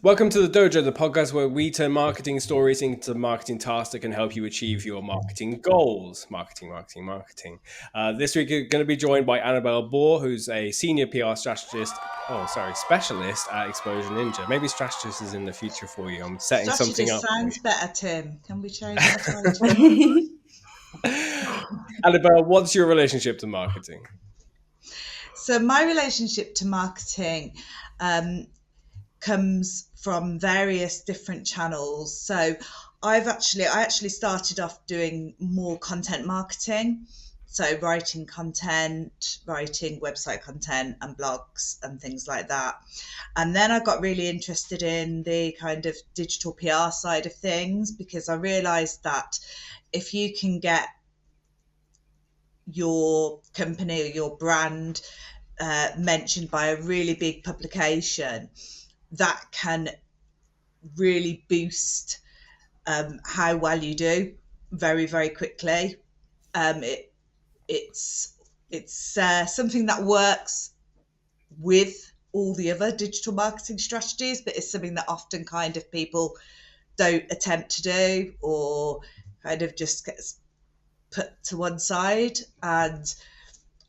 Welcome to the Dojo, the podcast where we turn marketing stories into marketing tasks that can help you achieve your marketing goals. Marketing. This week, you're going to be joined by Annabelle Baugh, who's a senior PR specialist at Exposure Ninja. Maybe strategist is in the future for you. I'm setting something Strategist up. sounds better, Tim. Can we change our title? Annabelle, what's your relationship to marketing? So my relationship to marketing comes from various different channels. So I actually started off doing more content marketing. So writing content, writing website content and blogs and things like that. And then I got really interested in the kind of digital PR side of things because I realized that if you can get your company or your brand mentioned by a really big publication, that can really boost how well you do very, very quickly. It's something that works with all the other digital marketing strategies, but it's something that often kind of people don't attempt to do or kind of just gets put to one side. And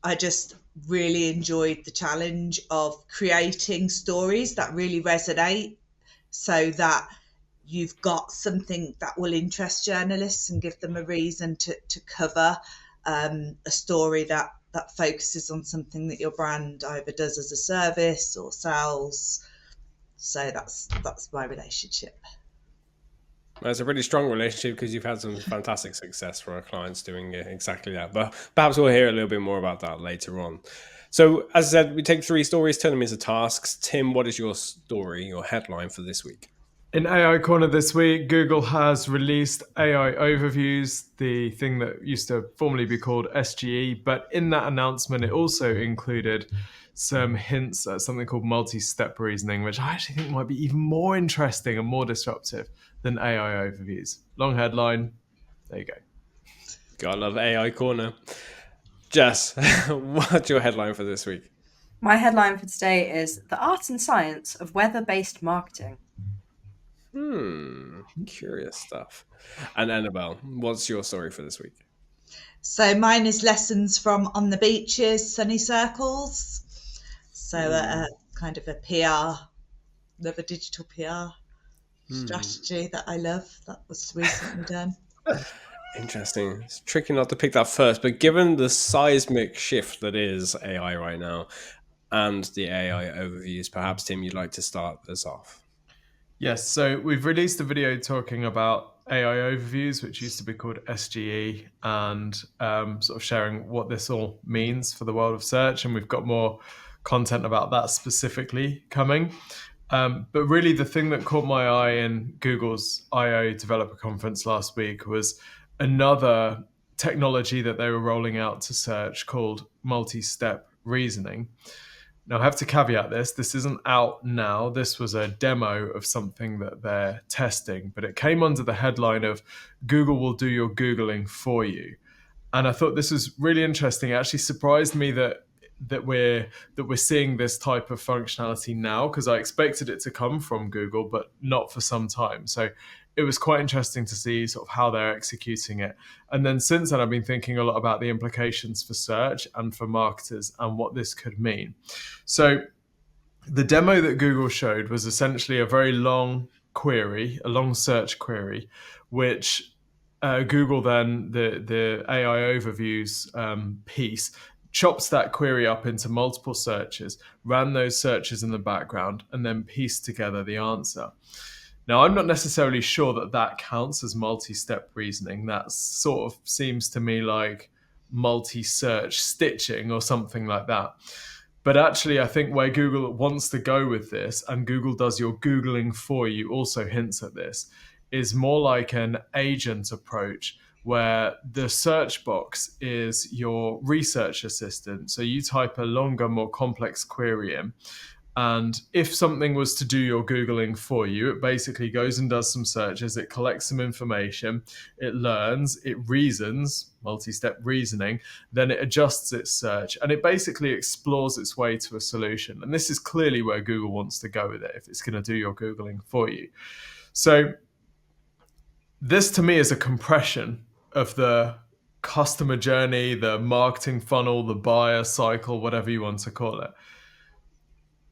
I just really enjoyed the challenge of creating stories that really resonate so that you've got something that will interest journalists and give them a reason to cover a story that focuses on something that your brand either does as a service or sells. So that's my relationship. It's a really strong relationship because you've had some fantastic success for our clients doing exactly that. But perhaps we'll hear a little bit more about that later on. So, as I said, we take 3 stories, turn them into tasks. Tim, what is your story, your headline for this week? In AI Corner this week, Google has released AI Overviews, the thing that used to formerly be called SGE. But in that announcement, it also included some hints at something called multi-step reasoning, which I actually think might be even more interesting and more disruptive than AI Overviews. Long headline. There you go. Gotta love AI Corner. Jess, what's your headline for this week? My headline for today is The Art and Science of Weather-Based Marketing. Curious stuff. And Annabelle, what's your story for this week? So mine is lessons from On the Beaches, Sunny Circles. So kind of a PR, another digital PR strategy that I love that was recently done. Interesting. It's tricky not to pick that first, but given the seismic shift that is AI right now and the AI overviews, perhaps, Tim, you'd like to start us off. Yes, so we've released a video talking about AI Overviews, which used to be called SGE, and sort of sharing what this all means for the world of search. And we've got more content about that specifically coming. But really, the thing that caught my eye in Google's I/O developer conference last week was another technology that they were rolling out to search called multi-step reasoning. Now, I have to caveat this isn't out now. This was a demo of something that they're testing, but it came under the headline of Google will do your Googling for you. And I thought this was really interesting. It actually surprised me that we're seeing this type of functionality now, because I expected it to come from Google, but not for some time. So it was quite interesting to see sort of how they're executing it. And then since then, I've been thinking a lot about the implications for search and for marketers and what this could mean. So the demo that Google showed was essentially a very long query, a long search query, which Google then, the AI Overviews piece, chops that query up into multiple searches, ran those searches in the background, and then pieced together the answer. Now, I'm not necessarily sure that counts as multi-step reasoning. That sort of seems to me like multi-search stitching or something like that. But actually, I think where Google wants to go with this, and Google does your Googling for you also hints at this, is more like an agent approach where the search box is your research assistant. So you type a longer, more complex query in, And if something was to do your Googling for you, it basically goes and does some searches, it collects some information, it learns, it reasons, multi-step reasoning, then it adjusts its search, and it basically explores its way to a solution. And this is clearly where Google wants to go with it, if it's going to do your Googling for you. So this to me is a compression of the customer journey, the marketing funnel, the buyer cycle, whatever you want to call it.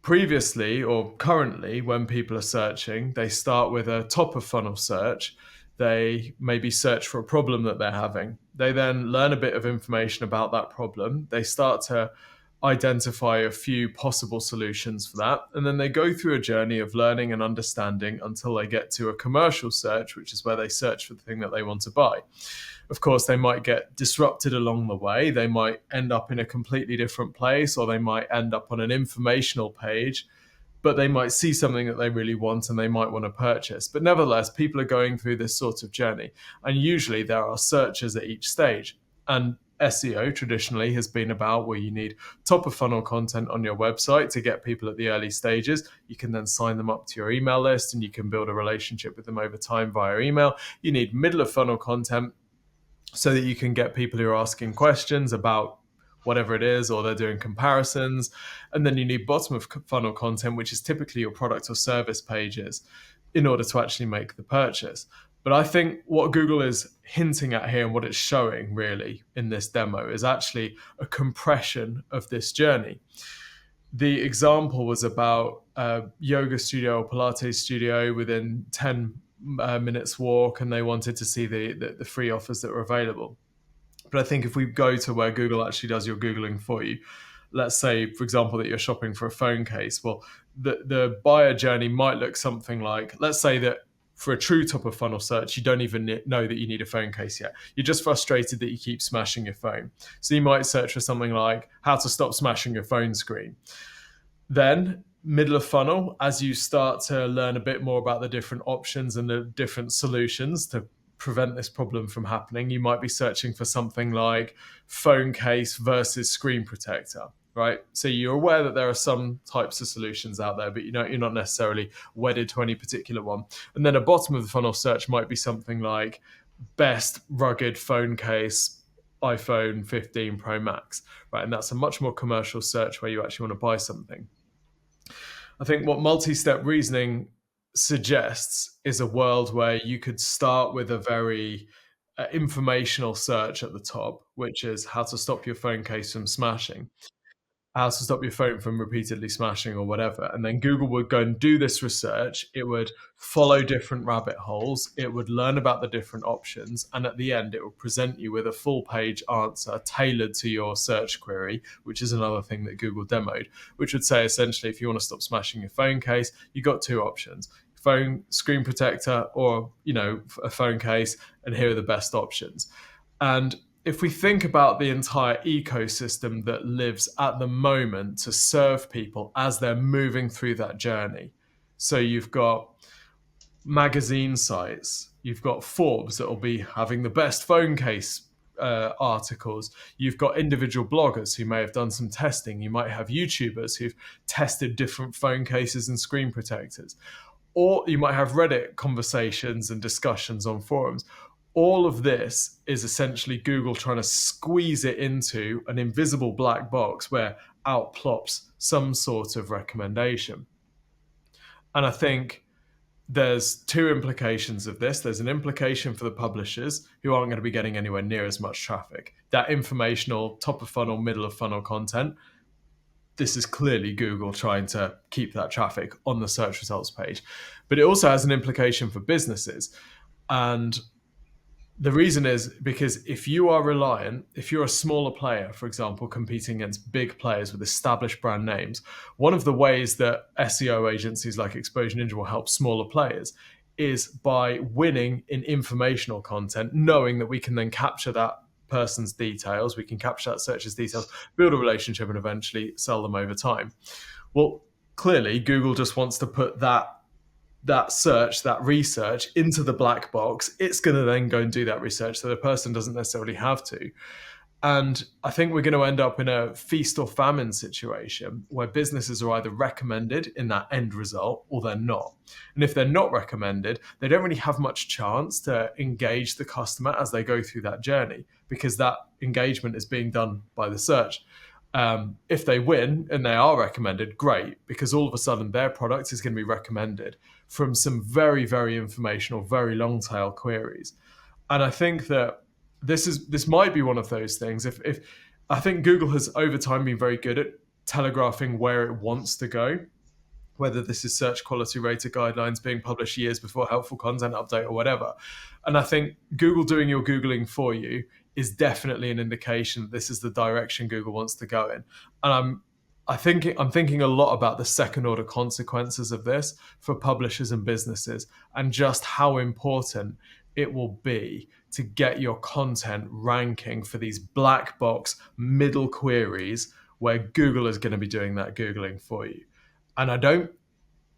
Previously or currently, when people are searching, they start with a top of funnel search. They maybe search for a problem that they're having. They then learn a bit of information about that problem. They start to identify a few possible solutions for that. And then they go through a journey of learning and understanding until they get to a commercial search, which is where they search for the thing that they want to buy. Of course, they might get disrupted along the way. They might end up in a completely different place, or they might end up on an informational page, but they might see something that they really want and they might want to purchase. But nevertheless, people are going through this sort of journey. And usually there are searches at each stage. And SEO traditionally has been about where you need top of funnel content on your website to get people at the early stages. You can then sign them up to your email list and you can build a relationship with them over time via email. You need middle of funnel content so that you can get people who are asking questions about whatever it is, or they're doing comparisons. And then you need bottom of funnel content, which is typically your product or service pages, in order to actually make the purchase. But I think what Google is hinting at here and what it's showing really in this demo is actually a compression of this journey. The example was about a yoga studio or Pilates studio within 10 minutes walk, and they wanted to see the free offers that were available. But I think if we go to where Google actually does your Googling for you, let's say, for example, that you're shopping for a phone case. Well, the buyer journey might look something like, let's say that for a true top of funnel search, you don't even know that you need a phone case yet. You're just frustrated that you keep smashing your phone. So you might search for something like how to stop smashing your phone screen. Then middle of funnel, as you start to learn a bit more about the different options and the different solutions to prevent this problem from happening, you might be searching for something like phone case versus screen protector, right? So you're aware that there are some types of solutions out there, but you're not necessarily wedded to any particular one. And then a bottom of the funnel search might be something like best rugged phone case, iPhone 15 Pro Max, right? And that's a much more commercial search where you actually want to buy something. I think what multi-step reasoning suggests is a world where you could start with a very informational search at the top, which is how to stop your phone case from smashing, how to stop your phone from repeatedly smashing or whatever. And then Google would go and do this research. It would follow different rabbit holes. It would learn about the different options. And at the end, it will present you with a full page answer tailored to your search query, which is another thing that Google demoed, which would say essentially, if you want to stop smashing your phone case, you've got two options: phone screen protector or, a phone case. And here are the best options. And if we think about the entire ecosystem that lives at the moment to serve people as they're moving through that journey. So you've got magazine sites, you've got Forbes that will be having the best phone case articles. You've got individual bloggers who may have done some testing. You might have YouTubers who've tested different phone cases and screen protectors. Or you might have Reddit conversations and discussions on forums. All of this is essentially Google trying to squeeze it into an invisible black box where out plops some sort of recommendation. And I think there's two implications of this. There's an implication for the publishers who aren't going to be getting anywhere near as much traffic. That informational top of funnel, middle of funnel content, this is clearly Google trying to keep that traffic on the search results page. But it also has an implication for businesses. And the reason is because if you are reliant, if you're a smaller player, for example, competing against big players with established brand names, one of the ways that SEO agencies like Exposure Ninja will help smaller players is by winning in informational content, knowing that we can then capture that person's details, we can capture that searcher's details, build a relationship, and eventually sell them over time. Well, clearly, Google just wants to put that search, that research into the black box. It's going to then go and do that research, so the person doesn't necessarily have to. And I think we're going to end up in a feast or famine situation where businesses are either recommended in that end result or they're not. And if they're not recommended, they don't really have much chance to engage the customer as they go through that journey, because that engagement is being done by the search. If they win and they are recommended, great, because all of a sudden their product is going to be recommended from some very, very informational, very long tail queries. And I think that this might be one of those things. If I think Google has over time been very good at telegraphing where it wants to go, whether this is search quality rater guidelines being published years before helpful content update or whatever. And I think Google doing your Googling for you is definitely an indication that this is the direction Google wants to go in. And I'm thinking a lot about the second order consequences of this for publishers and businesses, and just how important it will be to get your content ranking for these black box middle queries where Google is going to be doing that Googling for you. And I don't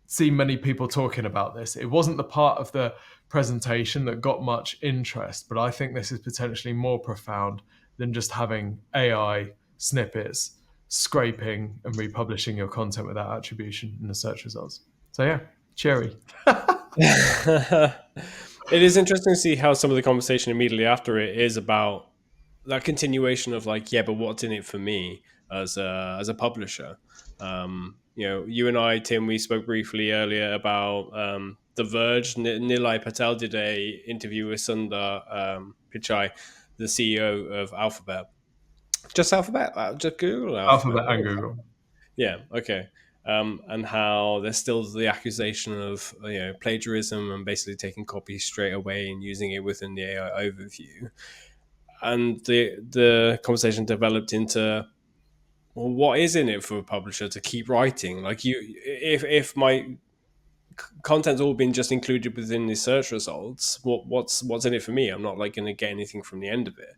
see many people talking about this. It wasn't the part of the presentation that got much interest, but I think this is potentially more profound than just having AI snippets scraping and republishing your content without attribution in the search results. So yeah, cheery. It is interesting to see how some of the conversation immediately after it is about that continuation of like, yeah, but what's in it for me as a publisher? You and I, Tim, we spoke briefly earlier about The Verge. Nilay Patel did a interview with Sundar Pichai, the CEO of Alphabet. Just Alphabet? Just Google Alphabet? Alphabet and Google. Yeah, okay. And how there's still the accusation of plagiarism and basically taking copies straight away and using it within the AI overview. And the conversation developed into, well, what is in it for a publisher to keep writing? Like, if my content's all been just included within the search results, what's in it for me? I'm not like going to get anything from the end of it.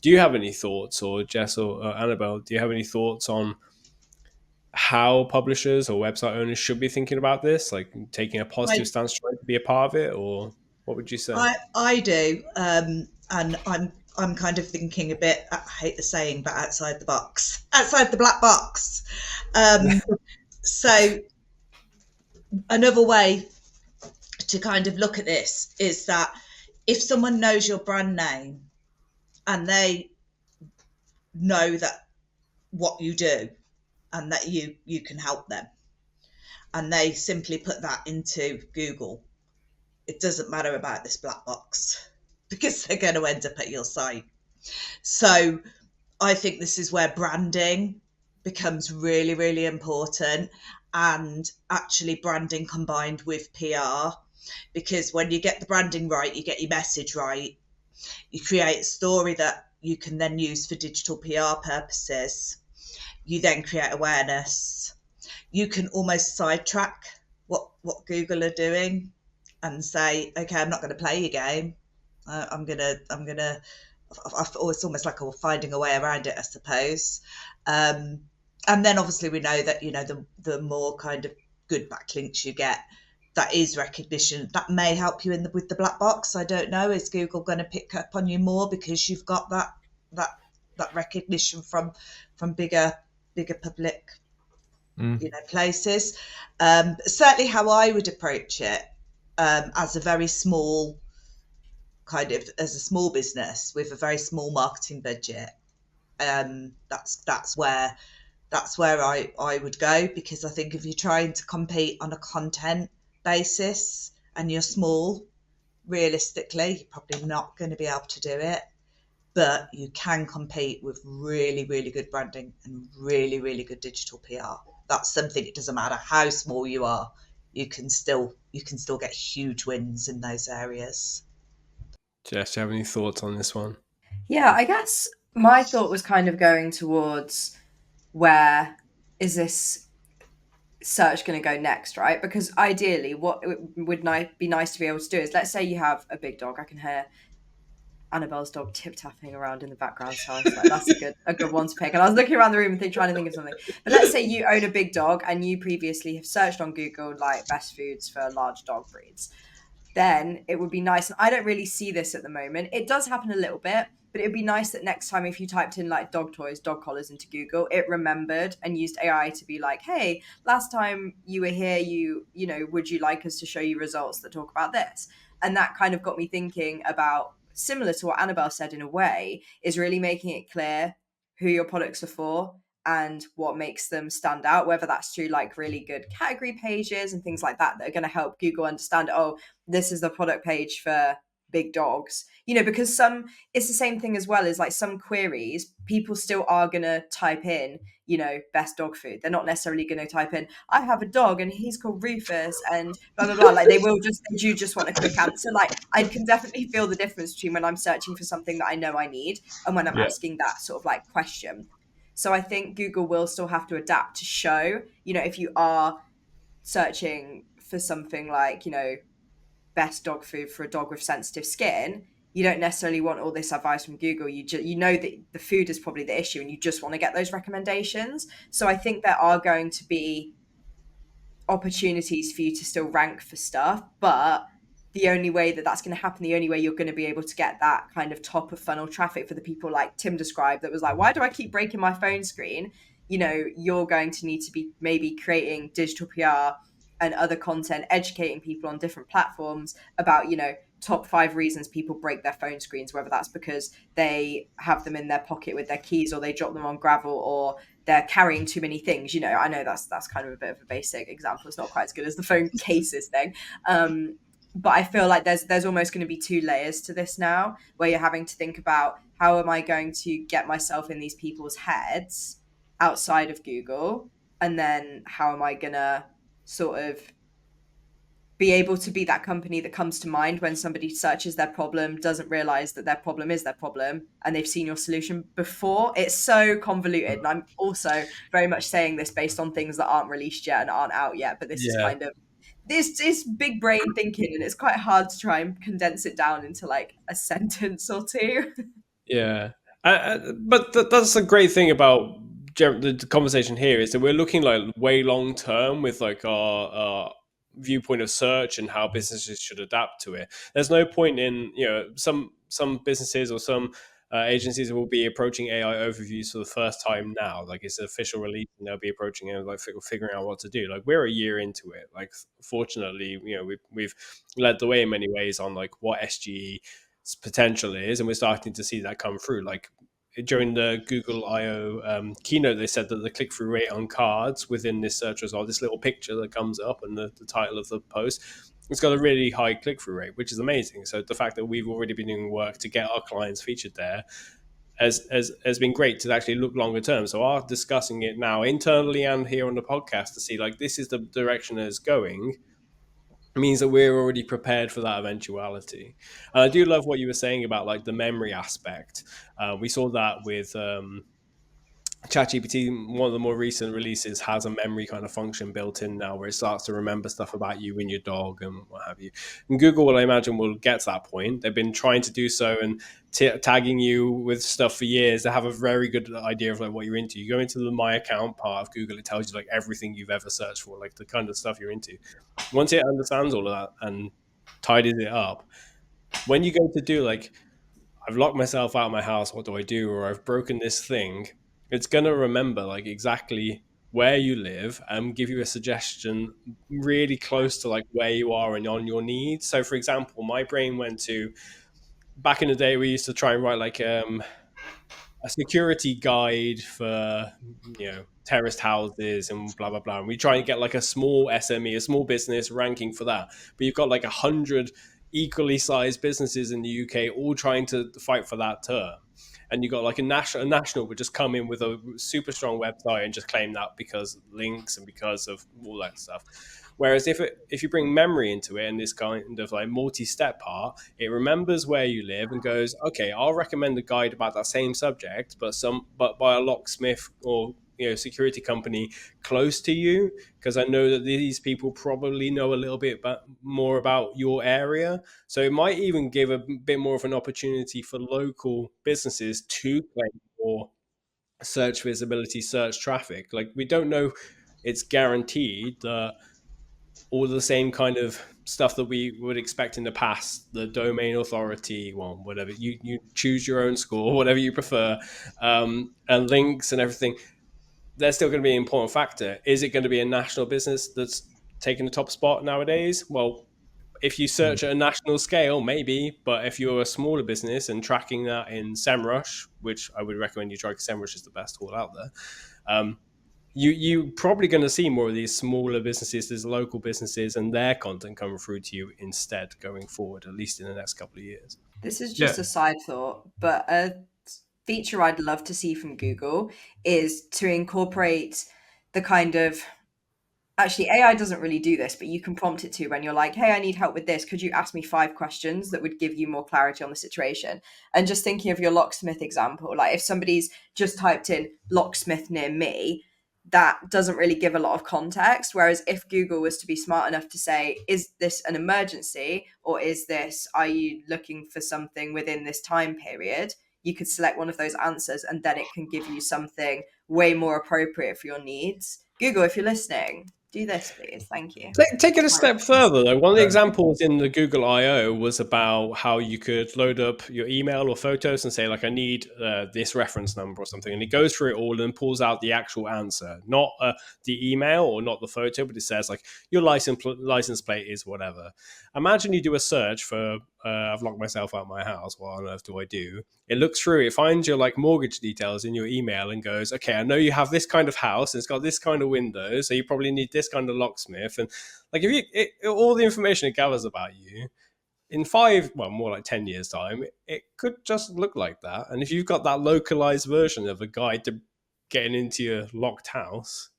Do you have any thoughts, or Jess or Annabelle? Do you have any thoughts on how publishers or website owners should be thinking about this, like taking a positive stance, trying to be a part of it, or what would you say? I do, and I'm kind of thinking a bit, I hate the saying, but outside the box, outside the black box. So another way to kind of look at this is that if someone knows your brand name and they know that what you do and that you can help them, and they simply put that into Google, it doesn't matter about this black box, because they're going to end up at your site. So I think this is where branding becomes really, really important, and actually branding combined with PR, because when you get the branding right, you get your message right, you create a story that you can then use for digital PR purposes, you then create awareness, you can almost sidetrack what Google are doing and say, okay, I'm not going to play your game. It's almost like finding a way around it, I suppose. And then obviously we know that, the more kind of good backlinks you get, that is recognition. That may help you with the black box. I don't know. Is Google going to pick up on you more because you've got that recognition from bigger public places? Certainly how I would approach it, as a very small as a small business with a very small marketing budget, that's where I would go, because I think if you're trying to compete on a content basis and you're small, realistically you're probably not going to be able to do it. But you can compete with really, really good branding and really, really good digital PR. That's something, it doesn't matter how small you are, you can still get huge wins in those areas. Jess, do you have any thoughts on this one? Yeah, I guess my thought was kind of going towards, where is this search going to go next, right? Because ideally, what would be nice to be able to do is, let's say you have a big dog. I can hear Annabelle's dog tip-tapping around in the background, so I was like, that's a good one to pick. And I was looking around the room and trying to think of something. But let's say you own a big dog and you previously have searched on Google like best foods for large dog breeds. Then it would be nice, and I don't really see this at the moment. It does happen a little bit, but But it'd be nice that next time if you typed in like dog toys, dog collars into Google, it remembered and used AI to be like, hey, last time you were here, you know, would you like us to show you results that talk about this? And that kind of got me thinking about, similar to what Annabelle said in a way, is really making it clear who your products are for and what makes them stand out, whether that's through like really good category pages and things like that that are going to help Google understand, oh, this is the product page for big dogs, you know, because it's the same thing as well as like some queries, people still are going to type in, you know, best dog food. They're not necessarily going to type in, I have a dog and he's called Rufus and blah, blah, blah. Like they will just, do you just want a quick answer? Like I can definitely feel the difference between when I'm searching for something that I know I need and when I'm asking that sort of like question. So I think Google will still have to adapt to show, you know, if you are searching for something like, you know, best dog food for a dog with sensitive skin, you don't necessarily want all this advice from Google. You know that the food is probably the issue and you just want to get those recommendations. So I think there are going to be opportunities for you to still rank for stuff, but the only way that that's going to happen, the only way you're going to be able to get that kind of top of funnel traffic for the people like Tim described that was like, why do I keep breaking my phone screen? You know, you're going to need to be maybe creating digital PR and other content, educating people on different platforms about, you know, top 5 reasons people break their phone screens, whether that's because they have them in their pocket with their keys or they drop them on gravel or they're carrying too many things. You know, I know that's kind of a bit of a basic example. It's not quite as good as the phone cases thing. But I feel like there's almost going to be 2 layers to this now, where you're having to think about how am I going to get myself in these people's heads outside of Google, and then how am I going to sort of be able to be that company that comes to mind when somebody searches their problem, doesn't realize that their problem is their problem, and they've seen your solution before. It's so convoluted. And I'm also very much saying this based on things that aren't released yet and aren't out yet. But this is kind of, this is big brain thinking, and it's quite hard to try and condense it down into like a sentence or 2. Yeah. But that's a great thing about the conversation here, is that we're looking like way long term with like our viewpoint of search and how businesses should adapt to it. There's no point in, you know, some businesses or some agencies will be approaching AI overviews for the first time now. Like it's an official release and they'll be approaching it, like figuring out what to do. Like we're a year into it. Like fortunately, you know, we've led the way in many ways on like what SGE potential is, and we're starting to see that come through. Like during the Google I/O keynote, they said that the click-through rate on cards within this search result, this little picture that comes up and the title of the post, it's got a really high click-through rate, which is amazing. So the fact that we've already been doing work to get our clients featured there has been great to actually look longer term. So our discussing it now internally and here on the podcast to see like this is the direction it's going means that we're already prepared for that eventuality. And I do love what you were saying about like the memory aspect. We saw that with ChatGPT. One of the more recent releases has a memory kind of function built in now where it starts to remember stuff about you and your dog and what have you. And Google, I imagine, will get to that point. They've been trying to do so and tagging you with stuff for years. They have a very good idea of like what you're into. You go into the My Account part of Google, it tells you like everything you've ever searched for, like the kind of stuff you're into. Once it understands all of that and tidies it up, when you go to do like, I've locked myself out of my house, what do I do? Or I've broken this thing, it's going to remember like exactly where you live and give you a suggestion really close to like where you are and on your needs. So for example, my brain went to, back in the day, we used to try and write like a security guide for, you know, terraced houses and blah blah blah, and we try and get like a small SME, a small business ranking for that. But you've got like 100 equally sized businesses in the UK all trying to fight for that term, and you got like a national would just come in with a super strong website and just claim that because links and because of all that stuff. Whereas if you bring memory into it and this kind of like multi-step part, it remembers where you live and goes, okay, I'll recommend a guide about that same subject, but by a locksmith or, you know, security company close to you, because I know that these people probably know a little bit more about your area. So it might even give a bit more of an opportunity for local businesses to claim more search visibility, search traffic. Like we don't know it's guaranteed that all the same kind of stuff that we would expect in the past, the domain authority, well, whatever, you choose your own score, whatever you prefer, and links and everything, they're still going to be an important factor. Is it going to be a national business that's taking the top spot nowadays? Well, if you search at a national scale, maybe, but if you're a smaller business and tracking that in SEMrush, which I would recommend you try, because SEMrush is the best tool out there, you're probably going to see more of these smaller businesses, these local businesses, and their content coming through to you instead going forward, at least in the next couple of years. This is just a side thought, but a feature I'd love to see from Google is to incorporate the kind of, actually AI doesn't really do this, but you can prompt it to when you're like, hey, I need help with this. Could you ask me 5 questions that would give you more clarity on the situation? And just thinking of your locksmith example, like if somebody's just typed in locksmith near me, that doesn't really give a lot of context. Whereas if Google was to be smart enough to say, is this an emergency, or are you looking for something within this time period? You could select one of those answers and then it can give you something way more appropriate for your needs. Google, if you're listening, do this, please. Thank you. Take it a step further, though. One of the examples in the Google I/O was about how you could load up your email or photos and say, like, I need this reference number or something. And it goes through it all and pulls out the actual answer, not the email or not the photo, but it says, like, your license plate is whatever. Imagine you do a search for, I've locked myself out of my house. What on earth do I do? It looks through, it finds your like mortgage details in your email and goes, okay, I know you have this kind of house and it's got this kind of window, so you probably need this kind of locksmith. And like all the information it gathers about you in 10 years time, it could just look like that. And if you've got that localized version of a guide to getting into your locked house,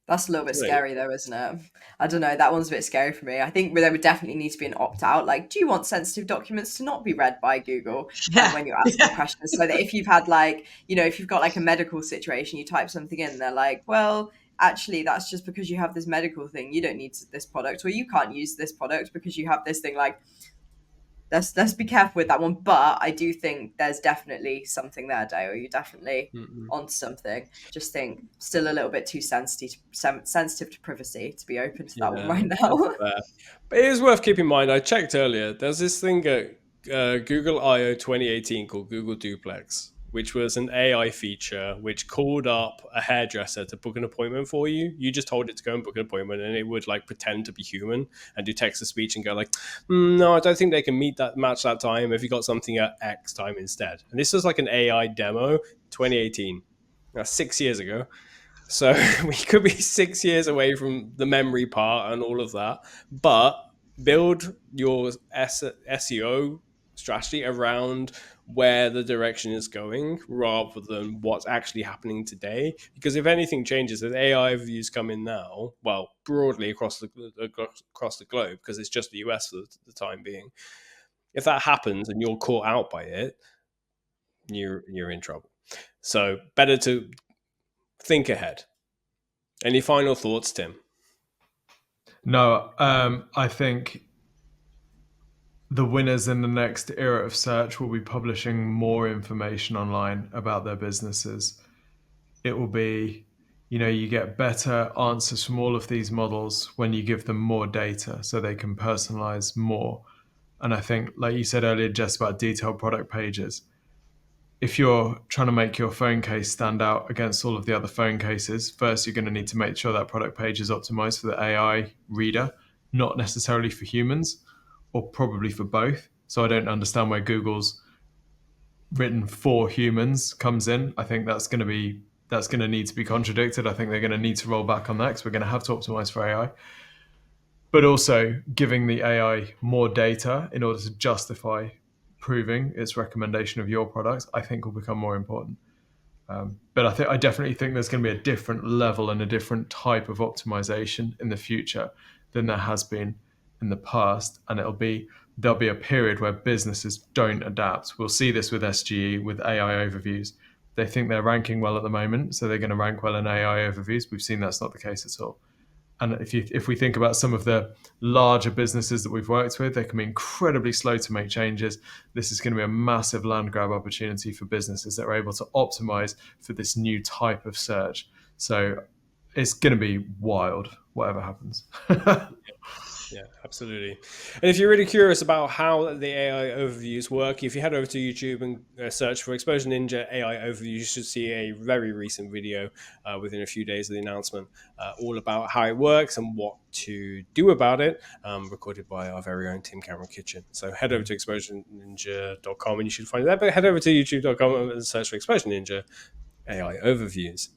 that's a little bit scary though, isn't it? I don't know. That one's a bit scary for me. I think there would definitely need to be an opt-out. Like, do you want sensitive documents to not be read by Google when you're asking questions? So that if you've had if you've got like a medical situation, you type something in, they're like, well, actually, that's just because you have this medical thing. You don't need this product, or you can't use this product because you have this thing. Like, let's be careful with that one. But I do think there's definitely something there, Dale. You're definitely onto something. Just think still a little bit too sensitive to privacy to be open to that one right now. But it is worth keeping in mind. I checked earlier. There's this thing at Google I/O 2018 called Google Duplex, which was an AI feature which called up a hairdresser to book an appointment for you. You just told it to go and book an appointment, and it would like pretend to be human and do text to speech and go like, no, I don't think they can match that time if you got something at X time instead. And this was like an AI demo, 2018. That's 6 years ago. So we could be 6 years away from the memory part and all of that. But build your SEO strategy around where the direction is going rather than what's actually happening today. Because if anything changes, as AI views come in now, well, broadly across the globe, because it's just the US for the time being, if that happens and you're caught out by it, you're in trouble. So better to think ahead. Any final thoughts, Tim? No, I think the winners in the next era of search will be publishing more information online about their businesses. It will be, you get better answers from all of these models when you give them more data so they can personalize more. And I think, like you said earlier, just about detailed product pages, if you're trying to make your phone case stand out against all of the other phone cases, first you're going to need to make sure that product page is optimized for the AI reader, not necessarily for humans, or probably for both. So I don't understand where Google's written for humans comes in. I think that's going to need to be contradicted. I think they're going to need to roll back on that because we're going to have to optimize for AI. But also giving the AI more data in order to justify proving its recommendation of your products, I think will become more important. But I definitely think there's going to be a different level and a different type of optimization in the future than there has been in the past. And there'll be a period where businesses don't adapt. We'll see this with SGE, with AI overviews. They think they're ranking well at the moment, so they're going to rank well in AI overviews. We've seen that's not the case at all. And if we think about some of the larger businesses that we've worked with, they can be incredibly slow to make changes. This is going to be a massive land grab opportunity for businesses that are able to optimize for this new type of search. So it's going to be wild, whatever happens. Yeah, absolutely. And if you're really curious about how the AI overviews work, if you head over to YouTube and search for Exposure Ninja AI overview, you should see a very recent video within a few days of the announcement, all about how it works and what to do about it, recorded by our very own Tim Cameron Kitchen. So head over to exposureninja.com and you should find that. But head over to youtube.com and search for Exposure Ninja AI overviews.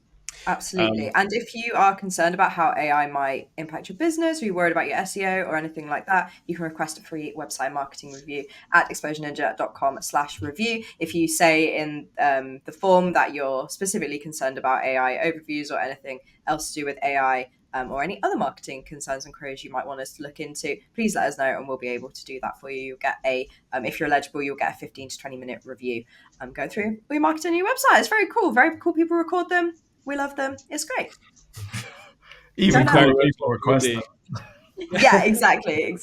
Absolutely. And if you are concerned about how AI might impact your business, or you're worried about your SEO or anything like that, you can request a free website marketing review at exposureninja.com/review. If you say in the form that you're specifically concerned about AI overviews or anything else to do with AI, or any other marketing concerns and queries you might want us to look into, please let us know and we'll be able to do that for you. You'll get if you're eligible, you'll get a 15 to 20 minute review. Go through all your marketing on your website. It's very cool. Very cool people record them. We love them. It's great. Even cooler people request them. Yeah, exactly.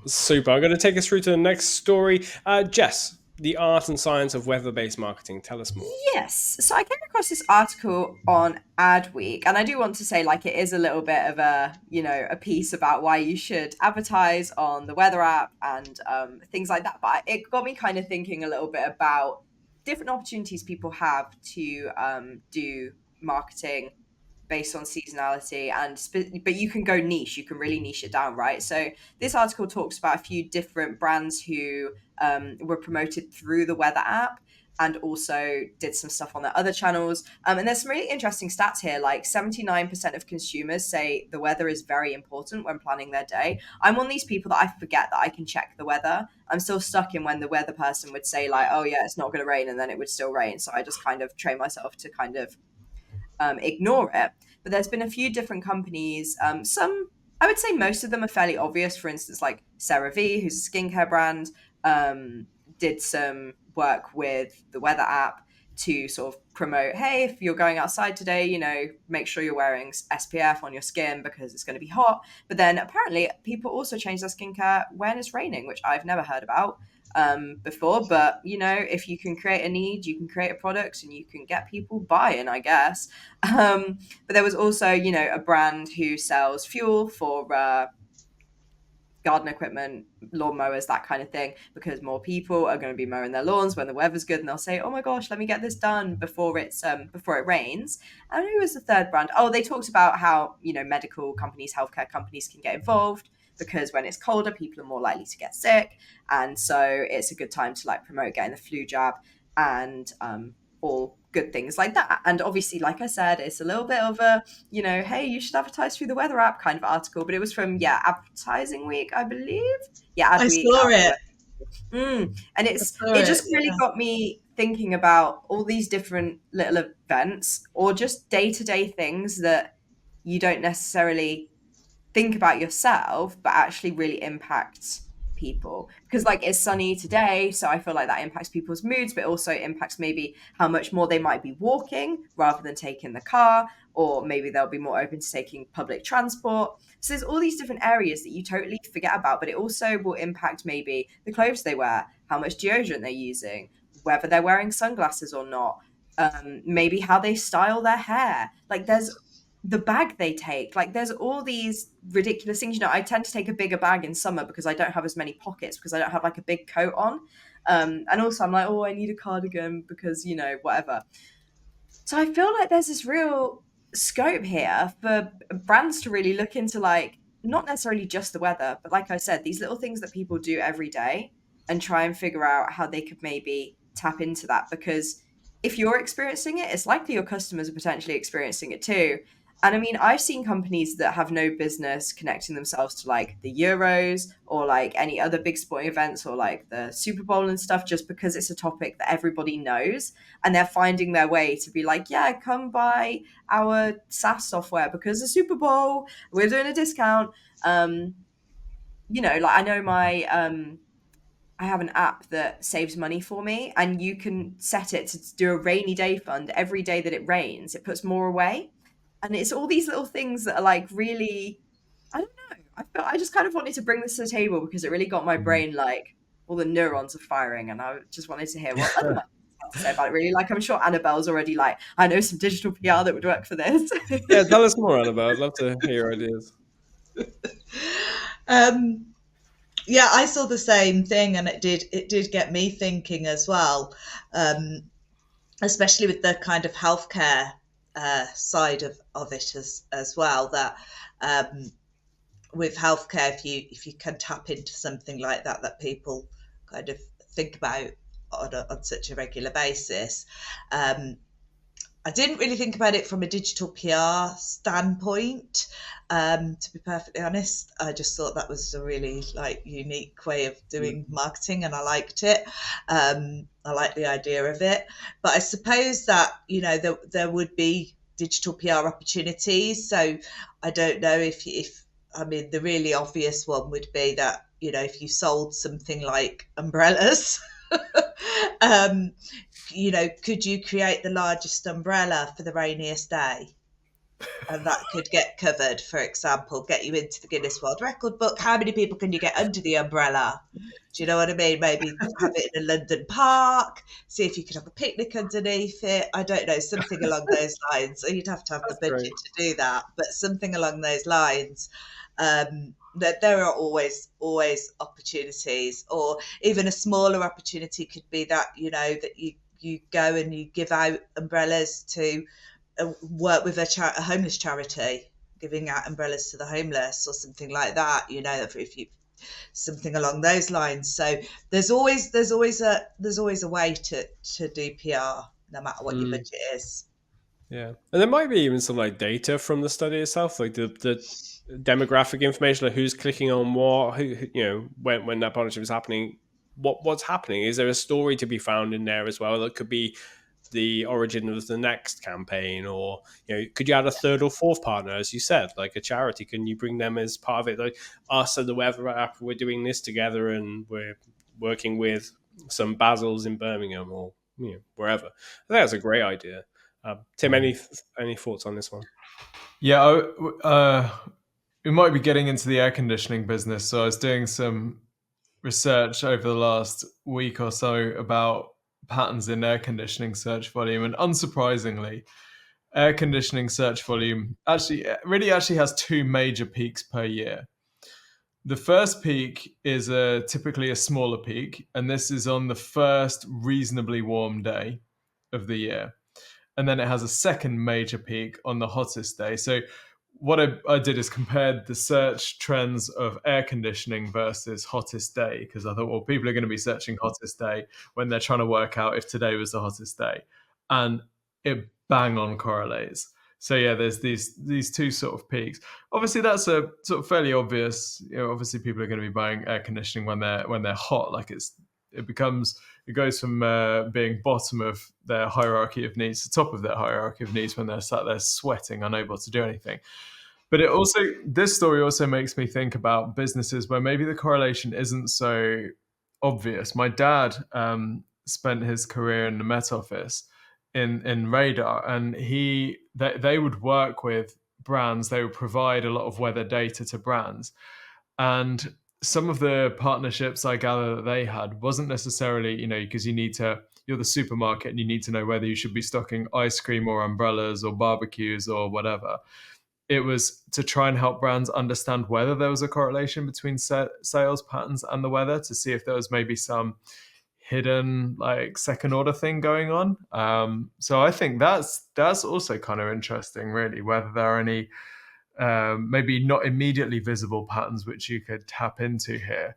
Super. I'm going to take us through to the next story. Jess, the art and science of weather-based marketing. Tell us more. Yes. So I came across this article on Adweek, and I do want to say, like, it is a little bit of a piece about why you should advertise on the weather app and things like that. But it got me kind of thinking a little bit about different opportunities people have to do marketing based on seasonality, but you can go niche. You can really niche it down, right? So this article talks about a few different brands who were promoted through the weather app and also did some stuff on their other channels. And there's some really interesting stats here. Like 79% of consumers say the weather is very important when planning their day. I'm one of these people that I forget that I can check the weather. I'm still stuck in when the weather person would say like, oh yeah, it's not going to rain, and then it would still rain. So I just kind of train myself to kind of ignore it. But there's been a few different companies. Some, I would say most of them are fairly obvious. For instance, like CeraVe, who's a skincare brand, did some work with the weather app to sort of promote, hey, if you're going outside today, make sure you're wearing SPF on your skin because it's going to be hot. But then apparently people also change their skincare when it's raining, which I've never heard about before. But if you can create a need, you can create a product and you can get people buying, I guess. But there was also a brand who sells fuel for garden equipment, lawnmowers, that kind of thing, because more people are going to be mowing their lawns when the weather's good, and they'll say, oh my gosh, let me get this done before it rains. And who was the third brand? Oh, they talked about how medical companies, healthcare companies can get involved because when it's colder, people are more likely to get sick, and so it's a good time to like promote getting the flu jab and all good things like that. And obviously, like I said, it's a little bit of a hey, you should advertise through the weather app kind of article, but it was from Advertising Week, I believe. I saw it. And it just really got me thinking about all these different little events or just day-to-day things that you don't necessarily think about yourself but actually really impacts people, because like it's sunny today, so I feel like that impacts people's moods, but also impacts maybe how much more they might be walking rather than taking the car, or maybe they'll be more open to taking public transport. So there's all these different areas that you totally forget about, but it also will impact maybe the clothes they wear, how much deodorant they're using, whether they're wearing sunglasses or not, maybe how they style their hair. Like there's the bag they take, like there's all these ridiculous things. I tend to take a bigger bag in summer because I don't have as many pockets, because I don't have like a big coat on, and also I'm like, oh, I need a cardigan because whatever. So I feel like there's this real scope here for brands to really look into, like, not necessarily just the weather, but like I said, these little things that people do every day, and try and figure out how they could maybe tap into that. Because if you're experiencing it, it's likely your customers are potentially experiencing it too. And I mean, I've seen companies that have no business connecting themselves to like the Euros or like any other big sporting events or like the Super Bowl and stuff, just because it's a topic that everybody knows. And they're finding their way to be like, yeah, come buy our SaaS software because the Super Bowl, we're doing a discount. Like I know I have an app that saves money for me, and you can set it to do a rainy day fund. Every day that it rains, it puts more away. And it's all these little things that are like really, I don't know. I just kind of wanted to bring this to the table because it really got my brain, like all the neurons are firing, and I just wanted to hear what other have to say about it. Really, like I'm sure Annabelle's already like, I know some digital PR that would work for this. Yeah, tell us more, Annabelle. I'd love to hear your ideas. Yeah, I saw the same thing, and it did get me thinking as well, especially with the kind of healthcare side of it as well. That with healthcare, if you can tap into something like that people kind of think about on such a regular basis. I didn't really think about it from a digital PR standpoint. To be perfectly honest, I just thought that was a really unique way of doing marketing, and I liked it. I like the idea of it, but I suppose that there would be digital PR opportunities. So I don't know if I mean, the really obvious one would be that if you sold something like umbrellas. Could you create the largest umbrella for the rainiest day? And that could get covered, for example, get you into the Guinness World Record book. How many people can you get under the umbrella? Do you know what I mean? Maybe have it in a London park, see if you could have a picnic underneath it. I don't know, something along those lines. Or you'd have to have the budget to do that, but something along those lines. That there are always opportunities, or even a smaller opportunity could be that that you go and you give out umbrellas to work with a homeless charity, giving out umbrellas to the homeless or something like that. If you something along those lines. So there's always a way to do PR, no matter what your budget is. Yeah, and there might be even some data from the study itself, like the demographic information, like who's clicking on what, who when that partnership is happening, what's happening. Is there a story to be found in there as well that could be the origin of the next campaign? Or could you add a third or fourth partner, as you said, like a charity? Can you bring them as part of it, like us and the weather app, we're doing this together and we're working with some Basils in Birmingham or wherever? I think that's a great idea. Tim, any thoughts on this one? Yeah, we might be getting into the air conditioning business. So I was doing some research over the last week or so about patterns in air conditioning search volume, and unsurprisingly, air conditioning search volume actually has two major peaks per year. The first peak is typically a smaller peak, and this is on the first reasonably warm day of the year. And then it has a second major peak on the hottest day. So what I did is compared the search trends of air conditioning versus hottest day, because I thought, well, people are going to be searching hottest day when they're trying to work out if today was the hottest day. And it bang on correlates. So yeah, there's these two sort of peaks. Obviously, that's a sort of fairly obvious. Obviously, people are going to be buying air conditioning when they're hot. Like it goes from being bottom of their hierarchy of needs to top of their hierarchy of needs when they're sat there sweating, unable to do anything. But this story also makes me think about businesses where maybe the correlation isn't so obvious. My dad spent his career in the Met Office in radar, and they would work with brands. They would provide a lot of weather data to brands, and some of the partnerships I gather that they had wasn't necessarily, because you're the supermarket and you need to know whether you should be stocking ice cream or umbrellas or barbecues or whatever. It was to try and help brands understand whether there was a correlation between sales patterns and the weather, to see if there was maybe some hidden second order thing going on. So I think that's also kind of interesting, really, whether there are any maybe not immediately visible patterns which you could tap into here.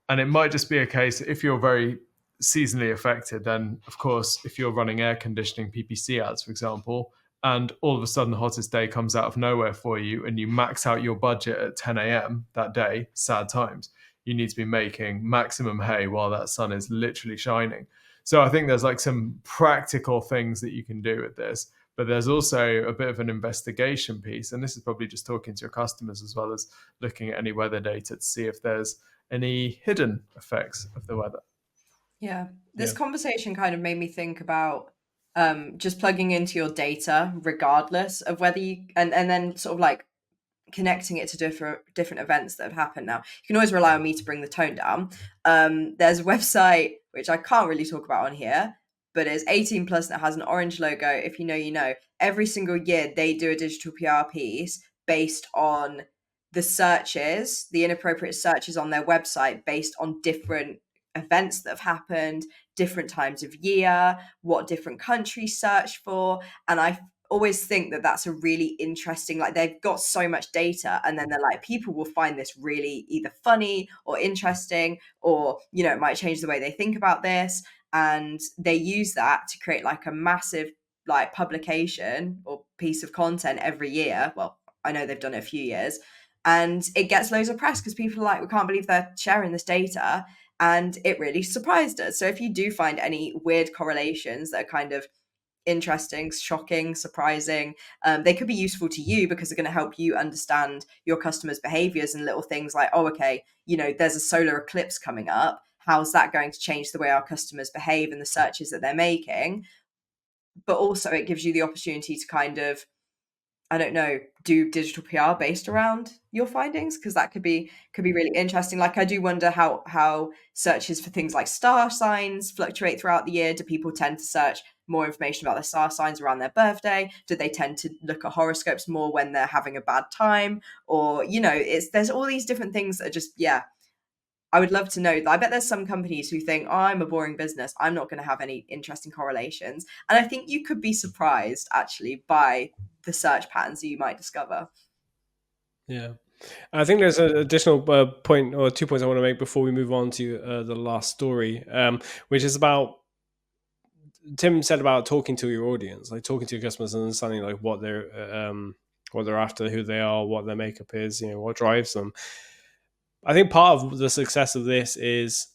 And it might just be a case, if you're very seasonally affected, then of course, if you're running air conditioning PPC ads, for example, and all of a sudden the hottest day comes out of nowhere for you and you max out your budget at 10 a.m. that day, sad times, you need to be making maximum hay while that sun is literally shining. So I think there's some practical things that you can do with this. But there's also a bit of an investigation piece. And this is probably just talking to your customers as well as looking at any weather data to see if there's any hidden effects of the weather. Yeah. This conversation kind of made me think about just plugging into your data regardless of whether you and then sort of connecting it to different events that have happened. Now, you can always rely on me to bring the tone down. There's a website which I can't really talk about on here, but it's 18 plus and it has an orange logo. If you know, you know. Every single year they do a digital PR piece based on the searches, the inappropriate searches on their website based on different events that have happened, different times of year, what different countries search for. And I always think that that's a really interesting, like, they've got so much data, and then they're like, people will find this really either funny or interesting, or, you know, it might change the way they think about this. And they use that to create like a massive like publication or piece of content every year. Well, I know they've done it a few years, and it gets loads of press because people are like, we can't believe they're sharing this data. And it really surprised us. So if you do find any weird correlations that are kind of interesting, shocking, surprising, they could be useful to you because they're going to help you understand your customers' behaviors and little things like, oh, okay, you know, there's a solar eclipse coming up. How's that going to change the way our customers behave and the searches that they're making? But also it gives you the opportunity to kind of, I don't know, do digital PR based around your findings, because that could be really interesting. Like, I do wonder how searches for things like star signs fluctuate throughout the year. Do people tend to search more information about their star signs around their birthday? Do they tend to look at horoscopes more when they're having a bad time? Or, you know, there's all these different things that are just, yeah, I would love to know. I bet there's some companies who think, oh, I'm a boring business, I'm not going to have any interesting correlations. And I think you could be surprised actually by the search patterns that you might discover. Yeah. I think there's an additional point or 2 points I want to make before we move on to the last story, which is about, Tim said about talking to your audience, like talking to your customers and understanding like what they're after, who they are, what their makeup is, you know, what drives them. I think part of the success of this is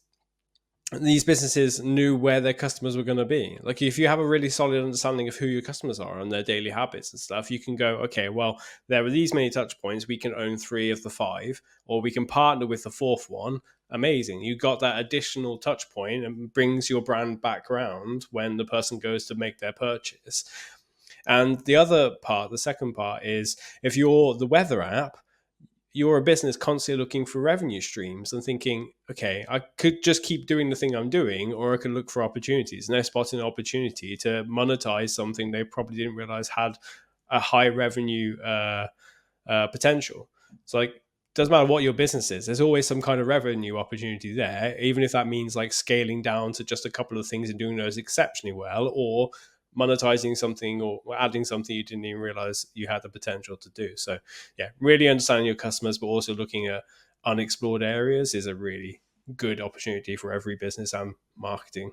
these businesses knew where their customers were going to be. Like, if you have a really solid understanding of who your customers are and their daily habits and stuff, you can go, okay, well, there are these many touch points. We can own 3 of the 5, or we can partner with the 4th one. Amazing. You got that additional touch point and brings your brand back around when the person goes to make their purchase. And the other part, the second part, is if you're the weather app, you're a business constantly looking for revenue streams and thinking, okay, I could just keep doing the thing I'm doing, or I could look for opportunities. And they're spotting an opportunity to monetize something they probably didn't realize had a high revenue potential. So, like, doesn't matter what your business is, there's always some kind of revenue opportunity there, even if that means like scaling down to just a couple of things and doing those exceptionally well, or monetizing something or adding something you didn't even realize you had the potential to do. So yeah, really understanding your customers, but also looking at unexplored areas is a really good opportunity for every business and marketing.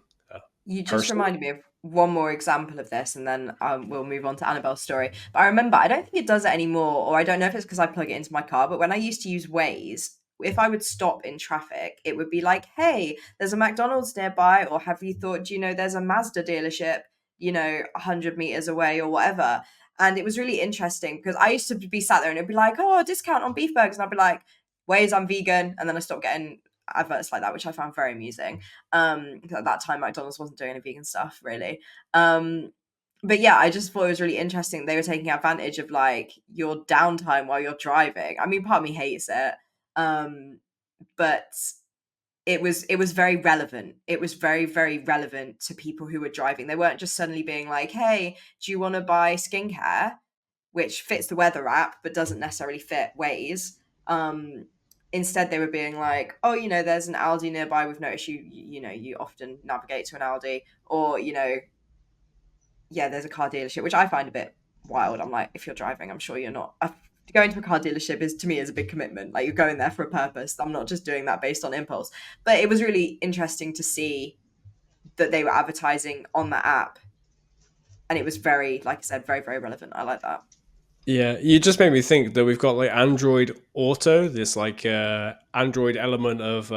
You just reminded me of one more example of this, and then we'll move on to Annabelle's story. But I remember, I don't think it does it anymore, or I don't know if it's because I plug it into my car, but when I used to use Waze, if I would stop in traffic, it would be like, hey, there's a McDonald's nearby, or have you thought, you know, there's a Mazda dealership, you know, 100 meters away or whatever. And it was really interesting because I used to be sat there and it'd be like, oh, discount on beef burgers. And I'd be like, Waze, I'm vegan. And then I stopped getting adverts like that, which I found very amusing. At that time, McDonald's wasn't doing any vegan stuff really. But yeah, I just thought it was really interesting. They were taking advantage of like your downtime while you're driving. I mean, part of me hates it, but it was very relevant. It was very, very relevant to people who were driving. They weren't just suddenly being like, hey, do you want to buy skincare, which fits the weather app but doesn't necessarily fit Waze. Instead, they were being like, oh, you know, there's an Aldi nearby. We've noticed you know, you often navigate to an Aldi, or, you know, yeah, there's a car dealership, which I find a bit wild. I'm like, if you're driving, I'm sure you're not. Going to a car dealership is, to me, is a big commitment. Like, you're going there for a purpose. I'm not just doing that based on impulse. But it was really interesting to see that they were advertising on the app. And it was very, like I said, very, very relevant. I like that. Yeah, you just made me think that we've got like Android Auto, this like Android element of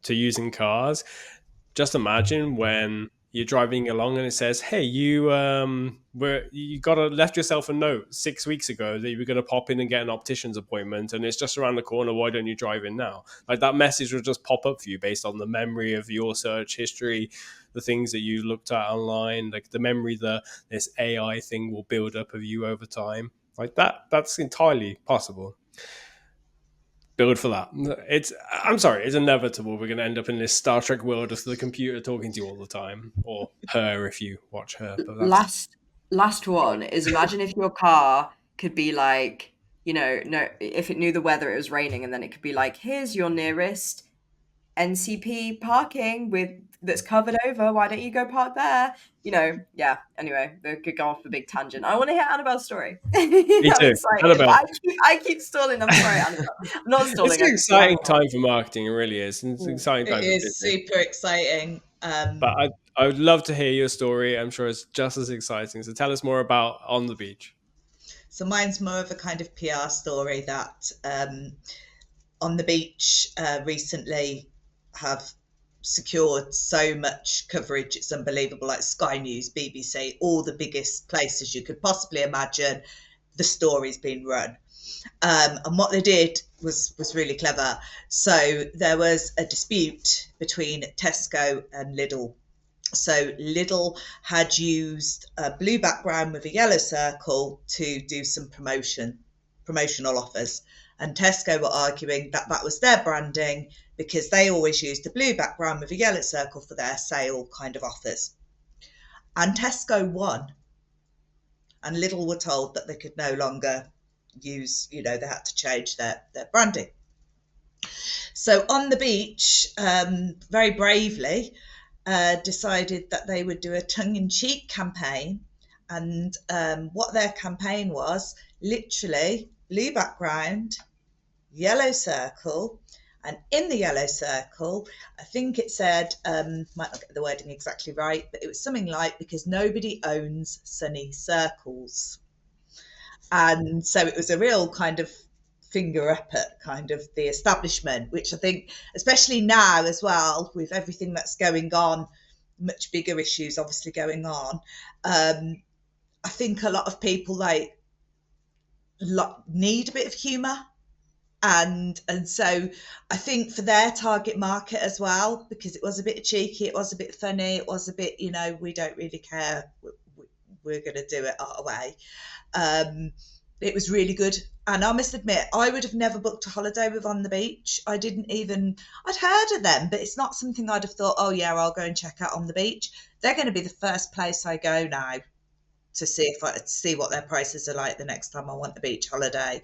to using cars. Just imagine when you're driving along and it says, "Hey, you left yourself a note 6 weeks ago that you were going to pop in and get an optician's appointment, and it's just around the corner. Why don't you drive in now?" Like, that message will just pop up for you based on the memory of your search history, the things that you looked at online, like the memory that this AI thing will build up of you over time. Like that's entirely possible. Build for that. I'm sorry, it's inevitable. We're going to end up in this Star Trek world of the computer talking to you all the time, or her if you watch her. But that's... Last one is, imagine if your car could be like no, if it knew the weather, it was raining, and then it could be like, here's your nearest NCP parking that's covered over. Why don't you go park there? Yeah. Anyway, we could go off a big tangent. I want to hear Annabelle's story. Me I'm too. excited, but Annabelle. I keep stalling. I'm sorry, Annabelle. I'm not stalling. It's an exciting time for marketing. It really is. It's an exciting time It for is business. super exciting. But I would love to hear your story. I'm sure it's just as exciting. So tell us more about On the Beach. So mine's more of a kind of PR story that On the Beach recently have secured so much coverage. It's unbelievable, like Sky News, BBC, all the biggest places you could possibly imagine. The story's been run. And what they did was really clever. So there was a dispute between Tesco and Lidl. So Lidl had used a blue background with a yellow circle to do some promotional offers. And Tesco were arguing that that was their branding because they always used a blue background with a yellow circle for their sale kind of offers. And Tesco won. And Lidl were told that they could no longer use, they had to change their branding. So On the Beach, very bravely, decided that they would do a tongue-in-cheek campaign. And what their campaign was, literally blue background, yellow circle, and in the yellow circle, I think it said, might not get the wording exactly right, but it was something like, because nobody owns sunny circles. And so it was a real kind of finger up at kind of the establishment, which I think, especially now as well, with everything that's going on, much bigger issues obviously going on, I think a lot of people need a bit of humour. And so I think for their target market as well, because it was a bit cheeky, it was a bit funny, it was a bit, we don't really care, we're going to do it our way. It was really good. And I must admit, I would have never booked a holiday with On the Beach. I'd heard of them, but it's not something I'd have thought, oh yeah, I'll go and check out On the Beach. They're going to be the first place I go now to see what their prices are like the next time I want a beach holiday.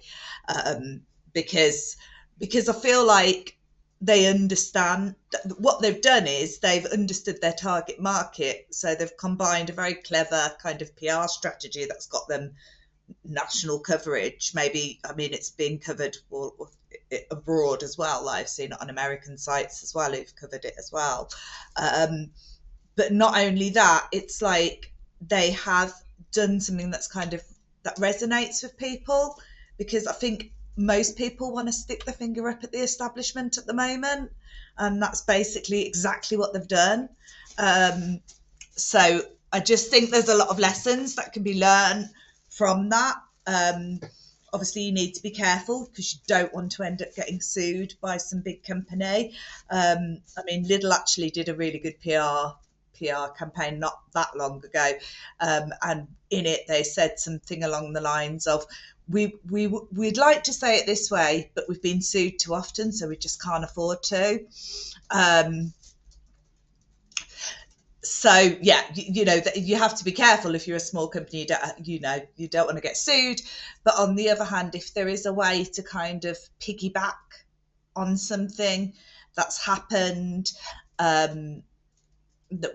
Because I feel like they understand what they've done is they've understood their target market. So they've combined a very clever kind of PR strategy that's got them national coverage. It's being covered abroad as well. I've seen it on American sites as well who've covered it as well. But not only that, it's like they have done something that resonates with people, because I think most people want to stick their finger up at the establishment at the moment, and that's basically exactly what they've done. So I just think there's a lot of lessons that can be learned from that. Obviously you need to be careful because you don't want to end up getting sued by some big company. Lidl actually did a really good PR campaign not that long ago, and in it they said something along the lines of, we'd like to say it this way, but we've been sued too often, so we just can't afford to. So yeah, you have to be careful if you're a small company. You don't want to get sued. But on the other hand, if there is a way to kind of piggyback on something that's happened,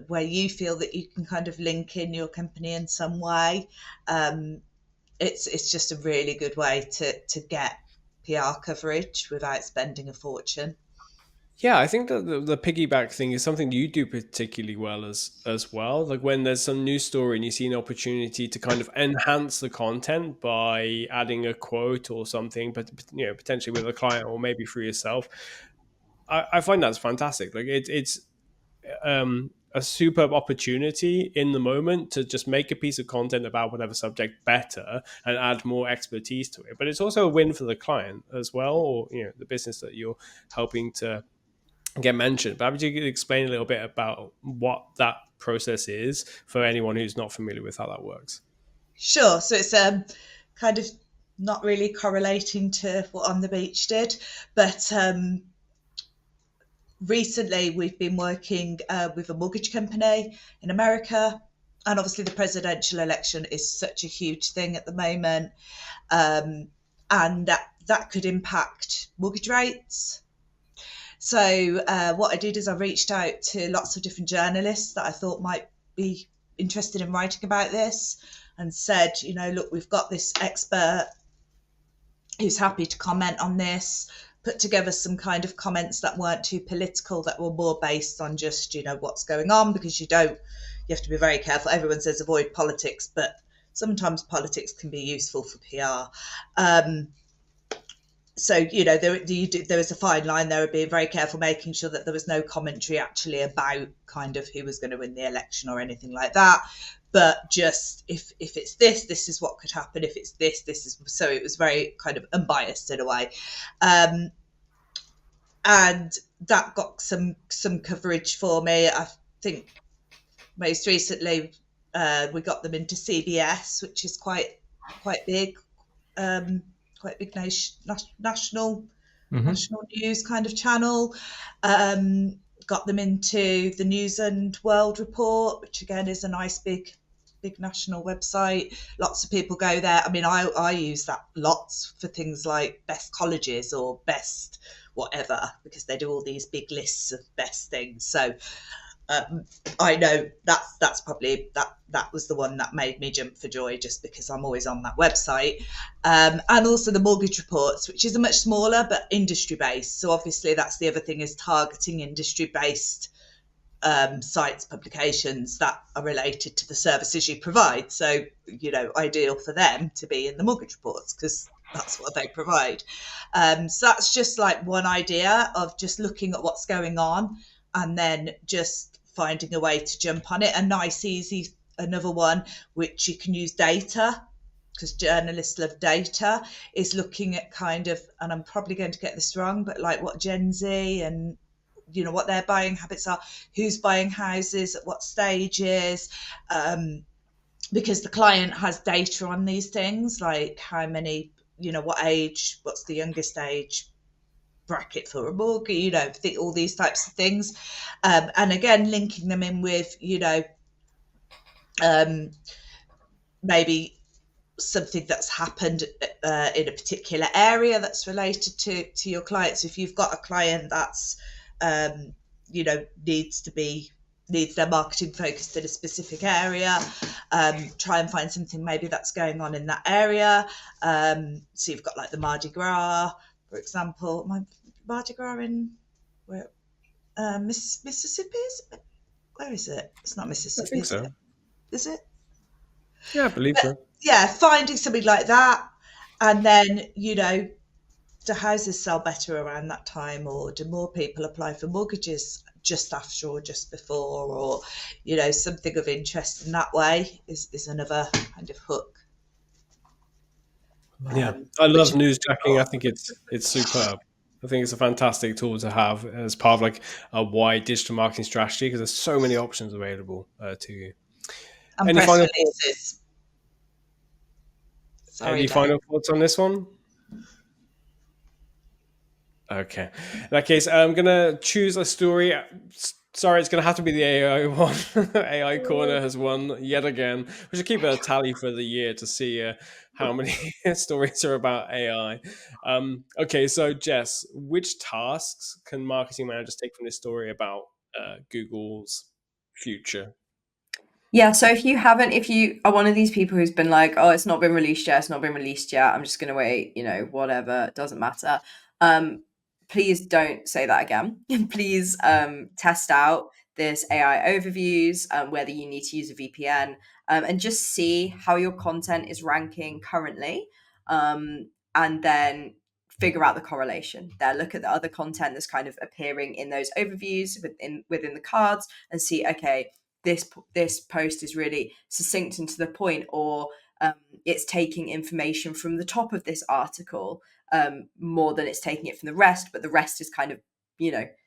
where you feel that you can kind of link in your company in some way, it's just a really good way to get PR coverage without spending a fortune. Yeah, I think that the piggyback thing is something you do particularly well as well. Like when there's some news story and you see an opportunity to kind of enhance the content by adding a quote or something, but potentially with a client or maybe for yourself, I find that's fantastic. Like it's a superb opportunity in the moment to just make a piece of content about whatever subject better and add more expertise to it. But it's also a win for the client as well, or the business that you're helping to get mentioned. But would you explain a little bit about what that process is for anyone who's not familiar with how that works? Sure. So it's kind of not really correlating to what On the Beach did, but recently we've been working with a mortgage company in America, and obviously the presidential election is such a huge thing at the moment. and that could impact mortgage rates. So what I did is I reached out to lots of different journalists that I thought might be interested in writing about this, and said, look, we've got this expert who's happy to comment on this. Put together some kind of comments that weren't too political, that were more based on just, what's going on, because you have to be very careful. Everyone says avoid politics, but sometimes politics can be useful for PR. So, there was a fine line there of being very careful, making sure that there was no commentary actually about kind of who was going to win the election or anything like that. But just if it's this is what could happen. If it's this is. So it was very kind of unbiased in a way. And that got some coverage for me. I think most recently we got them into CBS, which is quite big. Quite big national news kind of channel. Got them into the News and World Report, which again is a nice big national website. Lots of people go there. I mean, I use that lots for things like best colleges or best whatever, because they do all these big lists of best things. So I know that's probably that was the one that made me jump for joy, just because I'm always on that website. And also the mortgage reports, which is a much smaller but industry based. So obviously that's the other thing, is targeting industry based sites, publications that are related to the services you provide. So, ideal for them to be in the mortgage reports, because that's what they provide. So that's just like one idea of just looking at what's going on and then just finding a way to jump on it. A nice, easy, another one, which you can use data, because journalists love data, is looking at kind of, and I'm probably going to get this wrong, but like what Gen Z and, what their buying habits are, who's buying houses at what stages, because the client has data on these things, like how many, what age, what's the youngest age bracket for a mortgage, all these types of things. And again, linking them in with, maybe something that's happened in a particular area that's related to your clients. If you've got a client that's, needs their marketing focused in a specific area, try and find something maybe that's going on in that area. So you've got like the Mardi Gras, for example. Mardi Gras in where Mississippi? Where is it? It's not Mississippi. I think so. Is it? Yeah, I believe so. Yeah, finding something like that, and then do houses sell better around that time, or do more people apply for mortgages just after or just before, or something of interest in that way is another kind of hook. Yeah, I love newsjacking. I think it's superb. I think it's a fantastic tool to have as part of like a wide digital marketing strategy, because there's so many options available to you. And Any press final releases. final thoughts on this one? Okay. In that case, I'm going to choose a story. Sorry, it's going to have to be the AI one. AI Corner has won yet again. We should keep a tally for the year to see how many stories are about AI. Okay, so Jess, which tasks can marketing managers take from this story about Google's future? Yeah, so if you are one of these people who's been like, oh, it's not been released yet, I'm just going to wait, whatever, it doesn't matter. Please don't say that again. Please test out this AI overviews, whether you need to use a VPN, and just see how your content is ranking currently, and then figure out the correlation there. Look at the other content that's kind of appearing in those overviews within the cards, and see, okay, this post is really succinct and to the point, or it's taking information from the top of this article more than it's taking it from the rest, but the rest is kind of,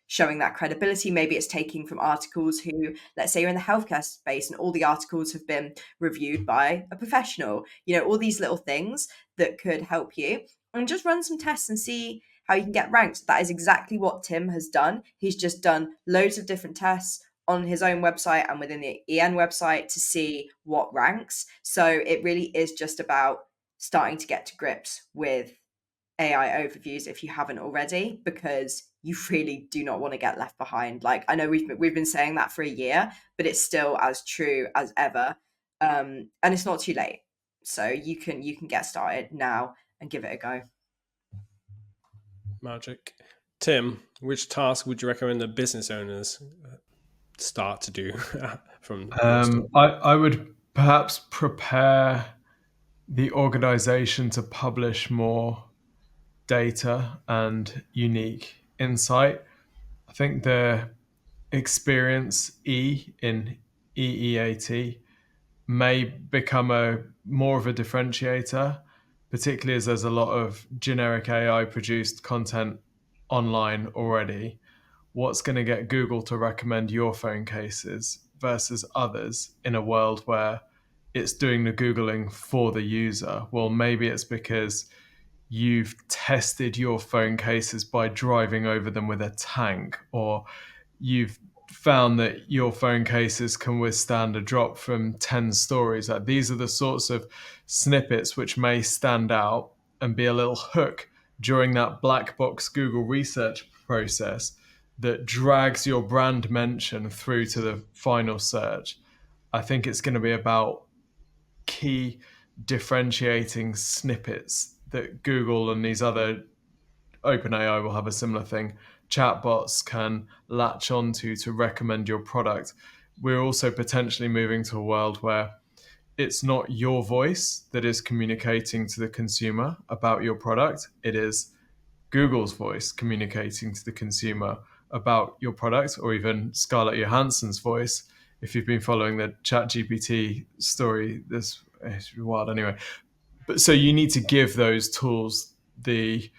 showing that credibility. Maybe it's taking from articles who, let's say you're in the healthcare space and all the articles have been reviewed by a professional, all these little things that could help you. And just run some tests and see how you can get ranked. That is exactly what Tim has done. He's just done loads of different tests on his own website and within the EN website to see what ranks. So it really is just about starting to get to grips with AI overviews if you haven't already, because you really do not want to get left behind. Like, I know we've been saying that for a year, but it's still as true as ever. And it's not too late. So you can get started now and give it a go. Magic. Tim, which task would you recommend that business owners start to do from your story? I would perhaps prepare the organization to publish more data and unique insight. I think the experience E in EEAT may become more of a differentiator, particularly as there's a lot of generic AI produced content online already. What's going to get Google to recommend your phone cases versus others in a world where it's doing the Googling for the user? Well, maybe it's because you've tested your phone cases by driving over them with a tank, or you've found that your phone cases can withstand a drop from 10 stories. Like, these are the sorts of snippets which may stand out and be a little hook during that black box Google research process that drags your brand mention through to the final search. I think it's going to be about key differentiating snippets that Google and these other, OpenAI will have a similar thing, chatbots can latch onto to recommend your product. We're also potentially moving to a world where it's not your voice that is communicating to the consumer about your product. It is Google's voice communicating to the consumer about your product, or even Scarlett Johansson's voice. If you've been following the ChatGPT story, this is wild anyway. But so you need to give those tools the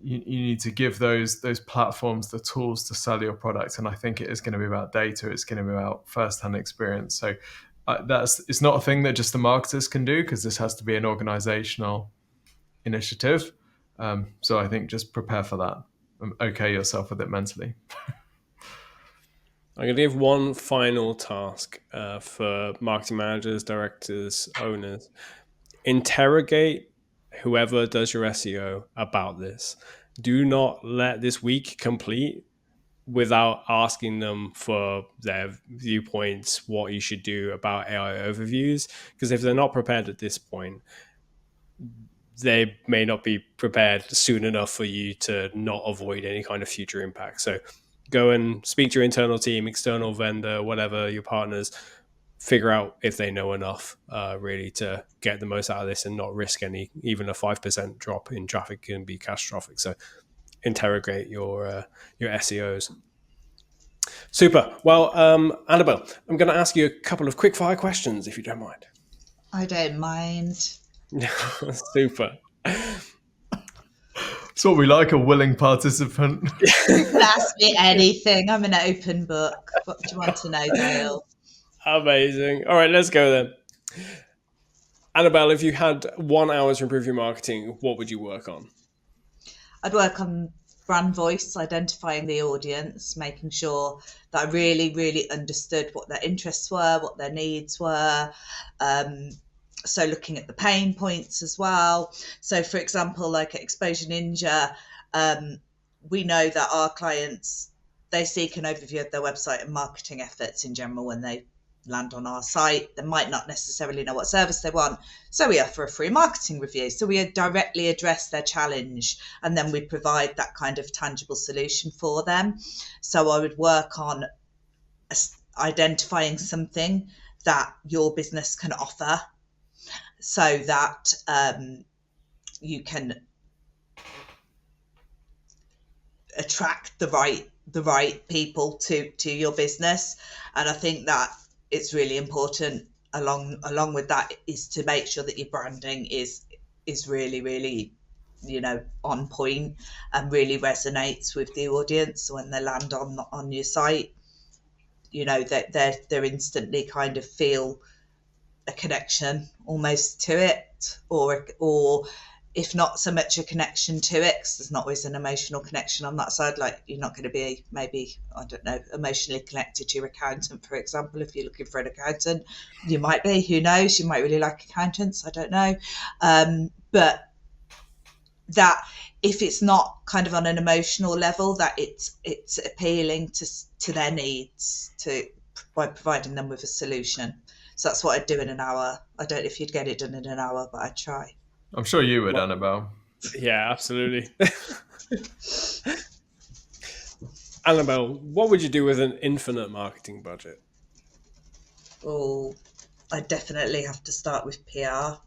you need to give those platforms the tools to sell your product. And I think it is going to be about data. It's going to be about first-hand experience. So it's not a thing that just the marketers can do, because this has to be an organizational initiative. So I think just prepare for that. Okay yourself with it mentally. I'm going to give one final task for marketing managers, directors, owners. Interrogate whoever does your SEO about this. Do not let this week complete without asking them for their viewpoints, what you should do about AI overviews. Because if they're not prepared at this point, they may not be prepared soon enough for you to not avoid any kind of future impact. So go and speak to your internal team, external vendor, whatever, your partners. Figure out if they know enough really to get the most out of this and not risk even a 5% drop in traffic can be catastrophic. So interrogate your SEOs. Super. Well, Annabelle, I'm going to ask you a couple of quick fire questions if you don't mind. I don't mind. Super. It's what we like, a willing participant. Ask me anything. I'm an open book. What do you want to know, Dale? Amazing. All right, let's go then. Annabelle, if you had 1 hour to improve your marketing, what would you work on? I'd work on brand voice, identifying the audience, making sure that I really, really understood what their interests were, what their needs were. So looking at the pain points as well. So for example, like at Exposure Ninja, we know that our clients, they seek an overview of their website and marketing efforts in general when they land on our site. They might not necessarily know what service they want, so we offer a free marketing review. So we directly address their challenge, and then we provide that kind of tangible solution for them. So I would work on identifying something that your business can offer, so that you can attract the right people to your business. And I think that it's really important along with that is to make sure that your branding is really, really, on point and really resonates with the audience. So when they land on your site, that they're instantly kind of feel a connection almost to it, or if not so much a connection to it, because there's not always an emotional connection on that side. Like, you're not going to be, maybe, I don't know, emotionally connected to your accountant, for example. If you're looking for an accountant, you might be, who knows, you might really like accountants, I don't know. But that if it's not kind of on an emotional level, that it's appealing to their needs by providing them with a solution. So that's what I'd do in an hour. I don't know if you'd get it done in an hour, but I'd try. I'm sure you would, Annabelle. Yeah, absolutely. Annabelle, what would you do with an infinite marketing budget? Oh, I definitely have to start with PR.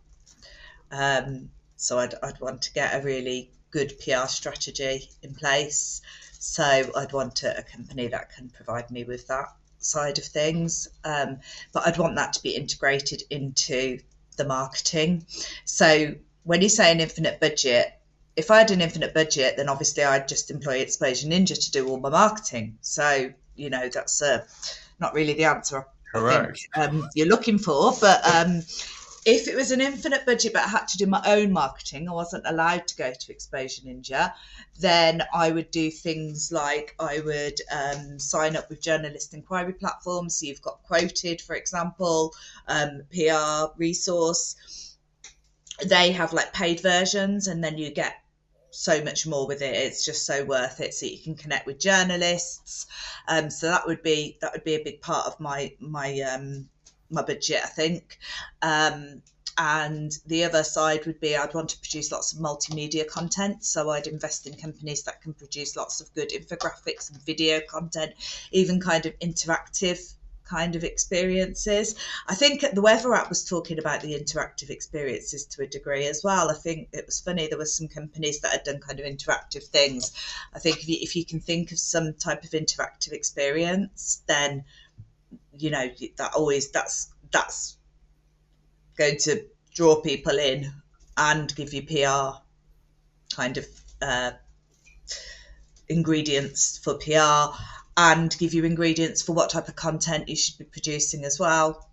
So I'd want to get a really good PR strategy in place. So I'd want a company that can provide me with that side of things. But I'd want that to be integrated into the marketing. So when you say an infinite budget, if I had an infinite budget, then obviously I'd just employ Exposure Ninja to do all my marketing. So, that's not really the answer Correct. I think you're looking for. But if it was an infinite budget but I had to do my own marketing, I wasn't allowed to go to Exposure Ninja, then I would do things like I would sign up with journalist inquiry platforms. So you've got Quoted, for example, PR Resource. They have like paid versions, and then you get so much more with it. It's just so worth it. So you can connect with journalists. So that would be a big part of my budget, I think. And the other side would be I'd want to produce lots of multimedia content. So I'd invest in companies that can produce lots of good infographics and video content, even kind of interactive kind of experiences. I think the Weather app was talking about the interactive experiences to a degree as well. I think it was funny, there were some companies that had done kind of interactive things. I think if you can think of some type of interactive experience, then that's going to draw people in and give you PR kind of ingredients for PR, and give you ingredients for what type of content you should be producing as well.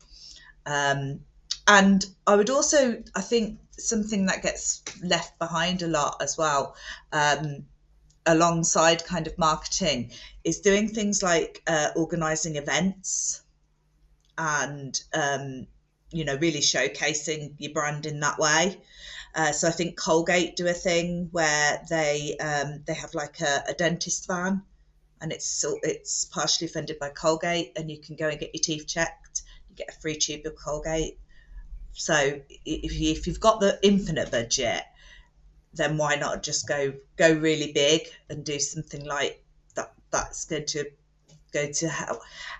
And I would also, I think something that gets left behind a lot as well, alongside kind of marketing, is doing things like organising events and, really showcasing your brand in that way. So I think Colgate do a thing where they have like a dentist van, and it's partially funded by Colgate, and you can go and get your teeth checked. You get a free tube of Colgate. So if you've got the infinite budget, then why not just go really big and do something like that? That's going to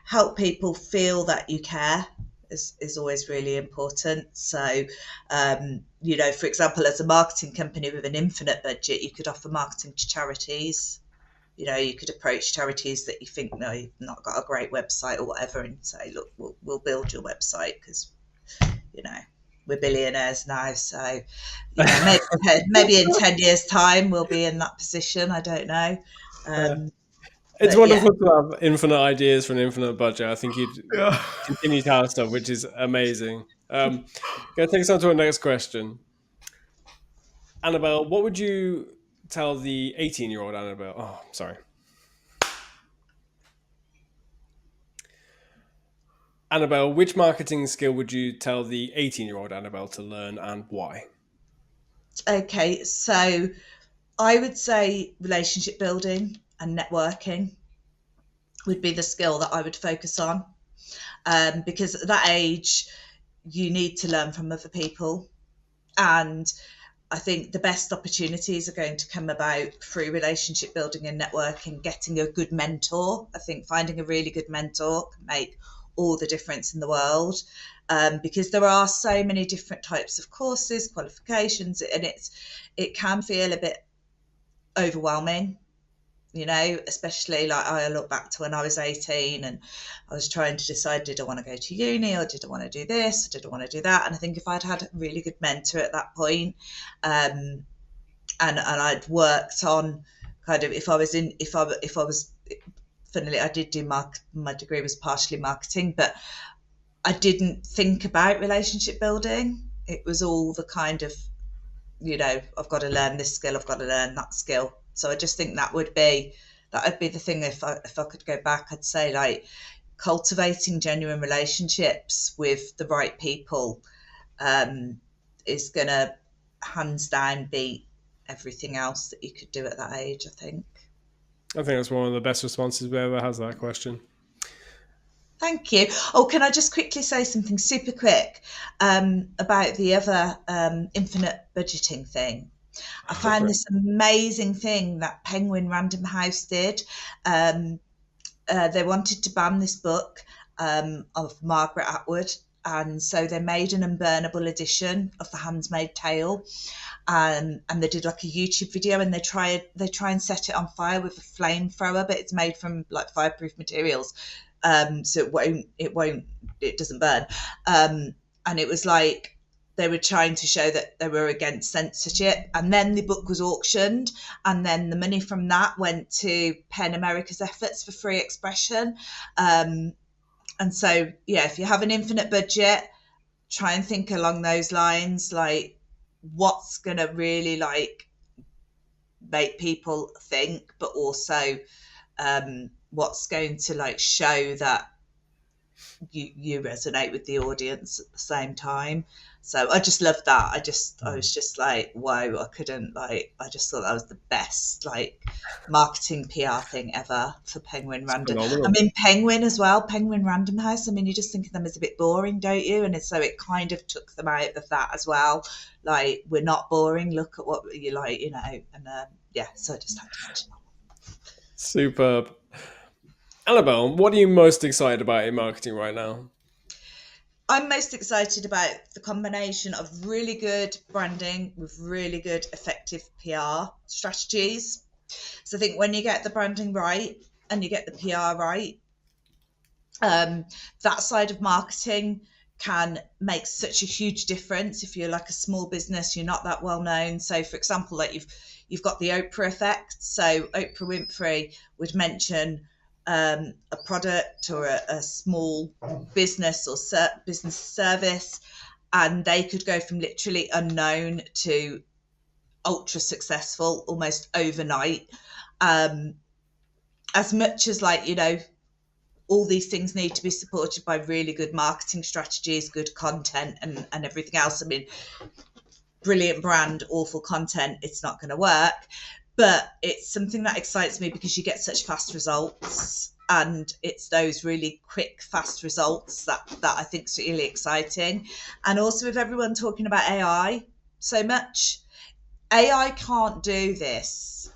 help people feel that you care. Is always really important. So, for example, as a marketing company with an infinite budget, you could offer marketing to charities. You could approach charities that you think, no, you've not got a great website or whatever, and say, look, we'll build your website because, we're billionaires now. So, maybe in 10 years' time, we'll be in that position. I don't know. It's wonderful to have infinite ideas for an infinite budget. I think you'd continue to have stuff, which is amazing. Going to take us on to our next question. Annabelle, what would you tell the 18-year-old Annabelle? Oh, sorry. Annabelle, which marketing skill would you tell the 18-year-old Annabelle to learn, and why? Okay, so I would say relationship building and networking would be the skill that I would focus on, because at that age you need to learn from other people, and I think the best opportunities are going to come about through relationship building and networking. Getting a good mentor, I think finding a really good mentor can make all the difference in the world, because there are so many different types of courses, qualifications, and it can feel a bit overwhelming, especially like I look back to when I was 18 and I was trying to decide, did I want to go to uni, or did I want to do this, or did I want to do that? And I think if I'd had a really good mentor at that point, and I'd worked on kind of, if I was funnily, I did do my degree was partially marketing, but I didn't think about relationship building. It was all the kind of, I've got to learn this skill, I've got to learn that skill. So I just think that would be the thing. If I could go back, I'd say like cultivating genuine relationships with the right people is gonna hands down be everything else that you could do at that age, I think. I think that's one of the best responses we ever has that question. Thank you. Oh, can I just quickly say something super quick about the other infinite budgeting thing? I found this amazing thing that Penguin Random House did. They wanted to ban this book of Margaret Atwood, and so they made an unburnable edition of The Handmaid's Tale. And they did like a YouTube video, and they try and set it on fire with a flamethrower, but it's made from like fireproof materials, so it doesn't burn. And it was like they were trying to show that they were against censorship. And then the book was auctioned, and then the money from that went to PEN America's efforts for free expression. And so, yeah, if you have an infinite budget, try and think along those lines, like what's going to really like make people think, but also what's going to like show that you resonate with the audience at the same time. So I just loved that. I was just like, whoa, I just thought that was the best like marketing PR thing ever for Penguin Random. Phenomenal. I mean, Penguin as well, Penguin Random House. I mean, you just think of them as a bit boring, don't you? And so it kind of took them out of that as well. Like, we're not boring. Look at what you like, you know. And yeah, so I just had to mention that. Superb. Annabelle, what are you most excited about in marketing right now? I'm most excited about the combination of really good branding with really good effective PR strategies. So I think when you get the branding right and you get the PR right, that side of marketing can make such a huge difference. If you're like a small business, you're not that well known. So for example, like you've got the Oprah effect. So Oprah Winfrey would mention a product or a small business or business service, and they could go from literally unknown to ultra successful almost overnight. As much as like, you know, all these things need to be supported by really good marketing strategies, good content and everything else. I mean, brilliant brand, awful content, it's not going to work. But it's something that excites me because you get such fast results, and it's those really quick, fast results that I think is really exciting. And also with everyone talking about AI so much, AI can't do this.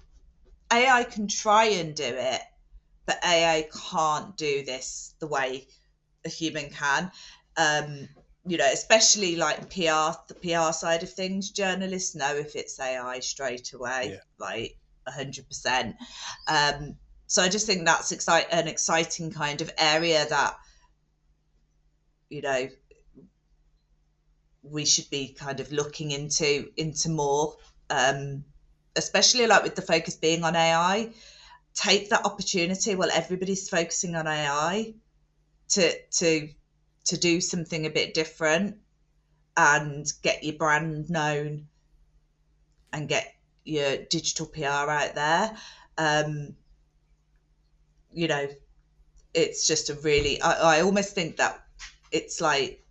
AI can try and do it, but AI can't do this the way a human can. You know, especially like PR, the PR side of things, journalists know if it's AI straight away, like 100%. So I just think that's an exciting kind of area that, you know, we should be kind of looking into more, especially like with the focus being on AI. Take that opportunity while everybody's focusing on AI to do something a bit different and get your brand known and get your digital PR out there. You know, it's just a really, I almost think that it's like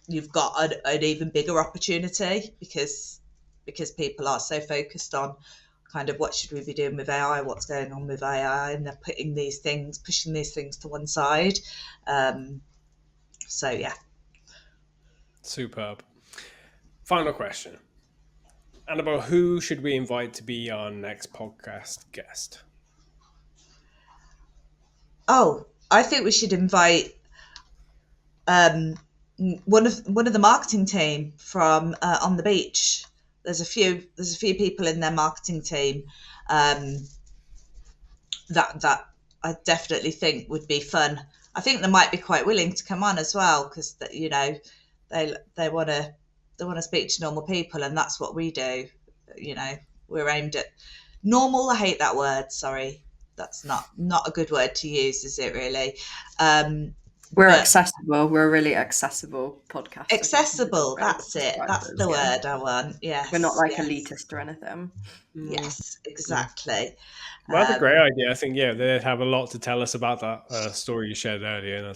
you've got an even bigger opportunity because people are so focused on kind of what should we be doing with AI, what's going on with AI, and they're pushing these things to one side. So yeah. Superb. Final question. Annabelle, who should we invite to be our next podcast guest? Oh, I think we should invite one of the marketing team from On the Beach. There's a few people in their marketing team that I definitely think would be fun. I think they might be quite willing to come on as well because, you know, they want to speak to normal people, and that's what we do. You know, we're aimed at normal. I hate that word. Sorry, that's not a good word to use, is it really? We're accessible. We're a really accessible podcast. Accessible. That's it. That's the word I want. Yes. We're not like elitist or anything. Yes, exactly. Well, that's a great idea. I think, yeah, they'd have a lot to tell us about that story you shared earlier. And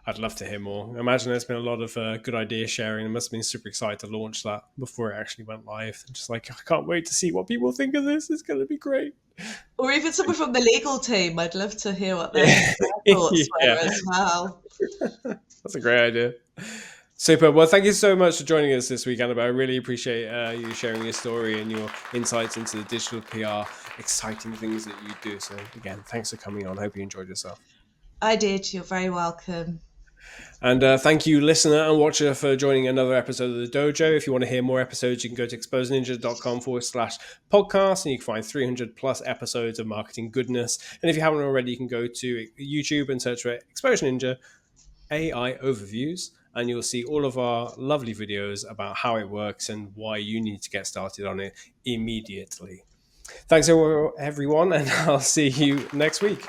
I'd love to hear more. I imagine there's been a lot of good idea sharing. I must have been super excited to launch that before it actually went live. Just like, I can't wait to see what people think of this. It's going to be great. Or even someone from the legal team. I'd love to hear what their thoughts were as well. That's a great idea. Super. Well, thank you so much for joining us this week, Annabelle. I really appreciate you sharing your story and your insights into the digital PR, exciting things that you do. So again, thanks for coming on. I hope you enjoyed yourself. I did. You're very welcome. And thank you, listener and watcher, for joining another episode of the Dojo. If you want to hear more episodes, you can go to exposeninja.com/podcast, and you can find 300 plus episodes of marketing goodness. And if you haven't already, you can go to YouTube and search for Exposure Ninja AI Overviews, and you'll see all of our lovely videos about how it works and why you need to get started on it immediately. Thanks, everyone, and I'll see you next week.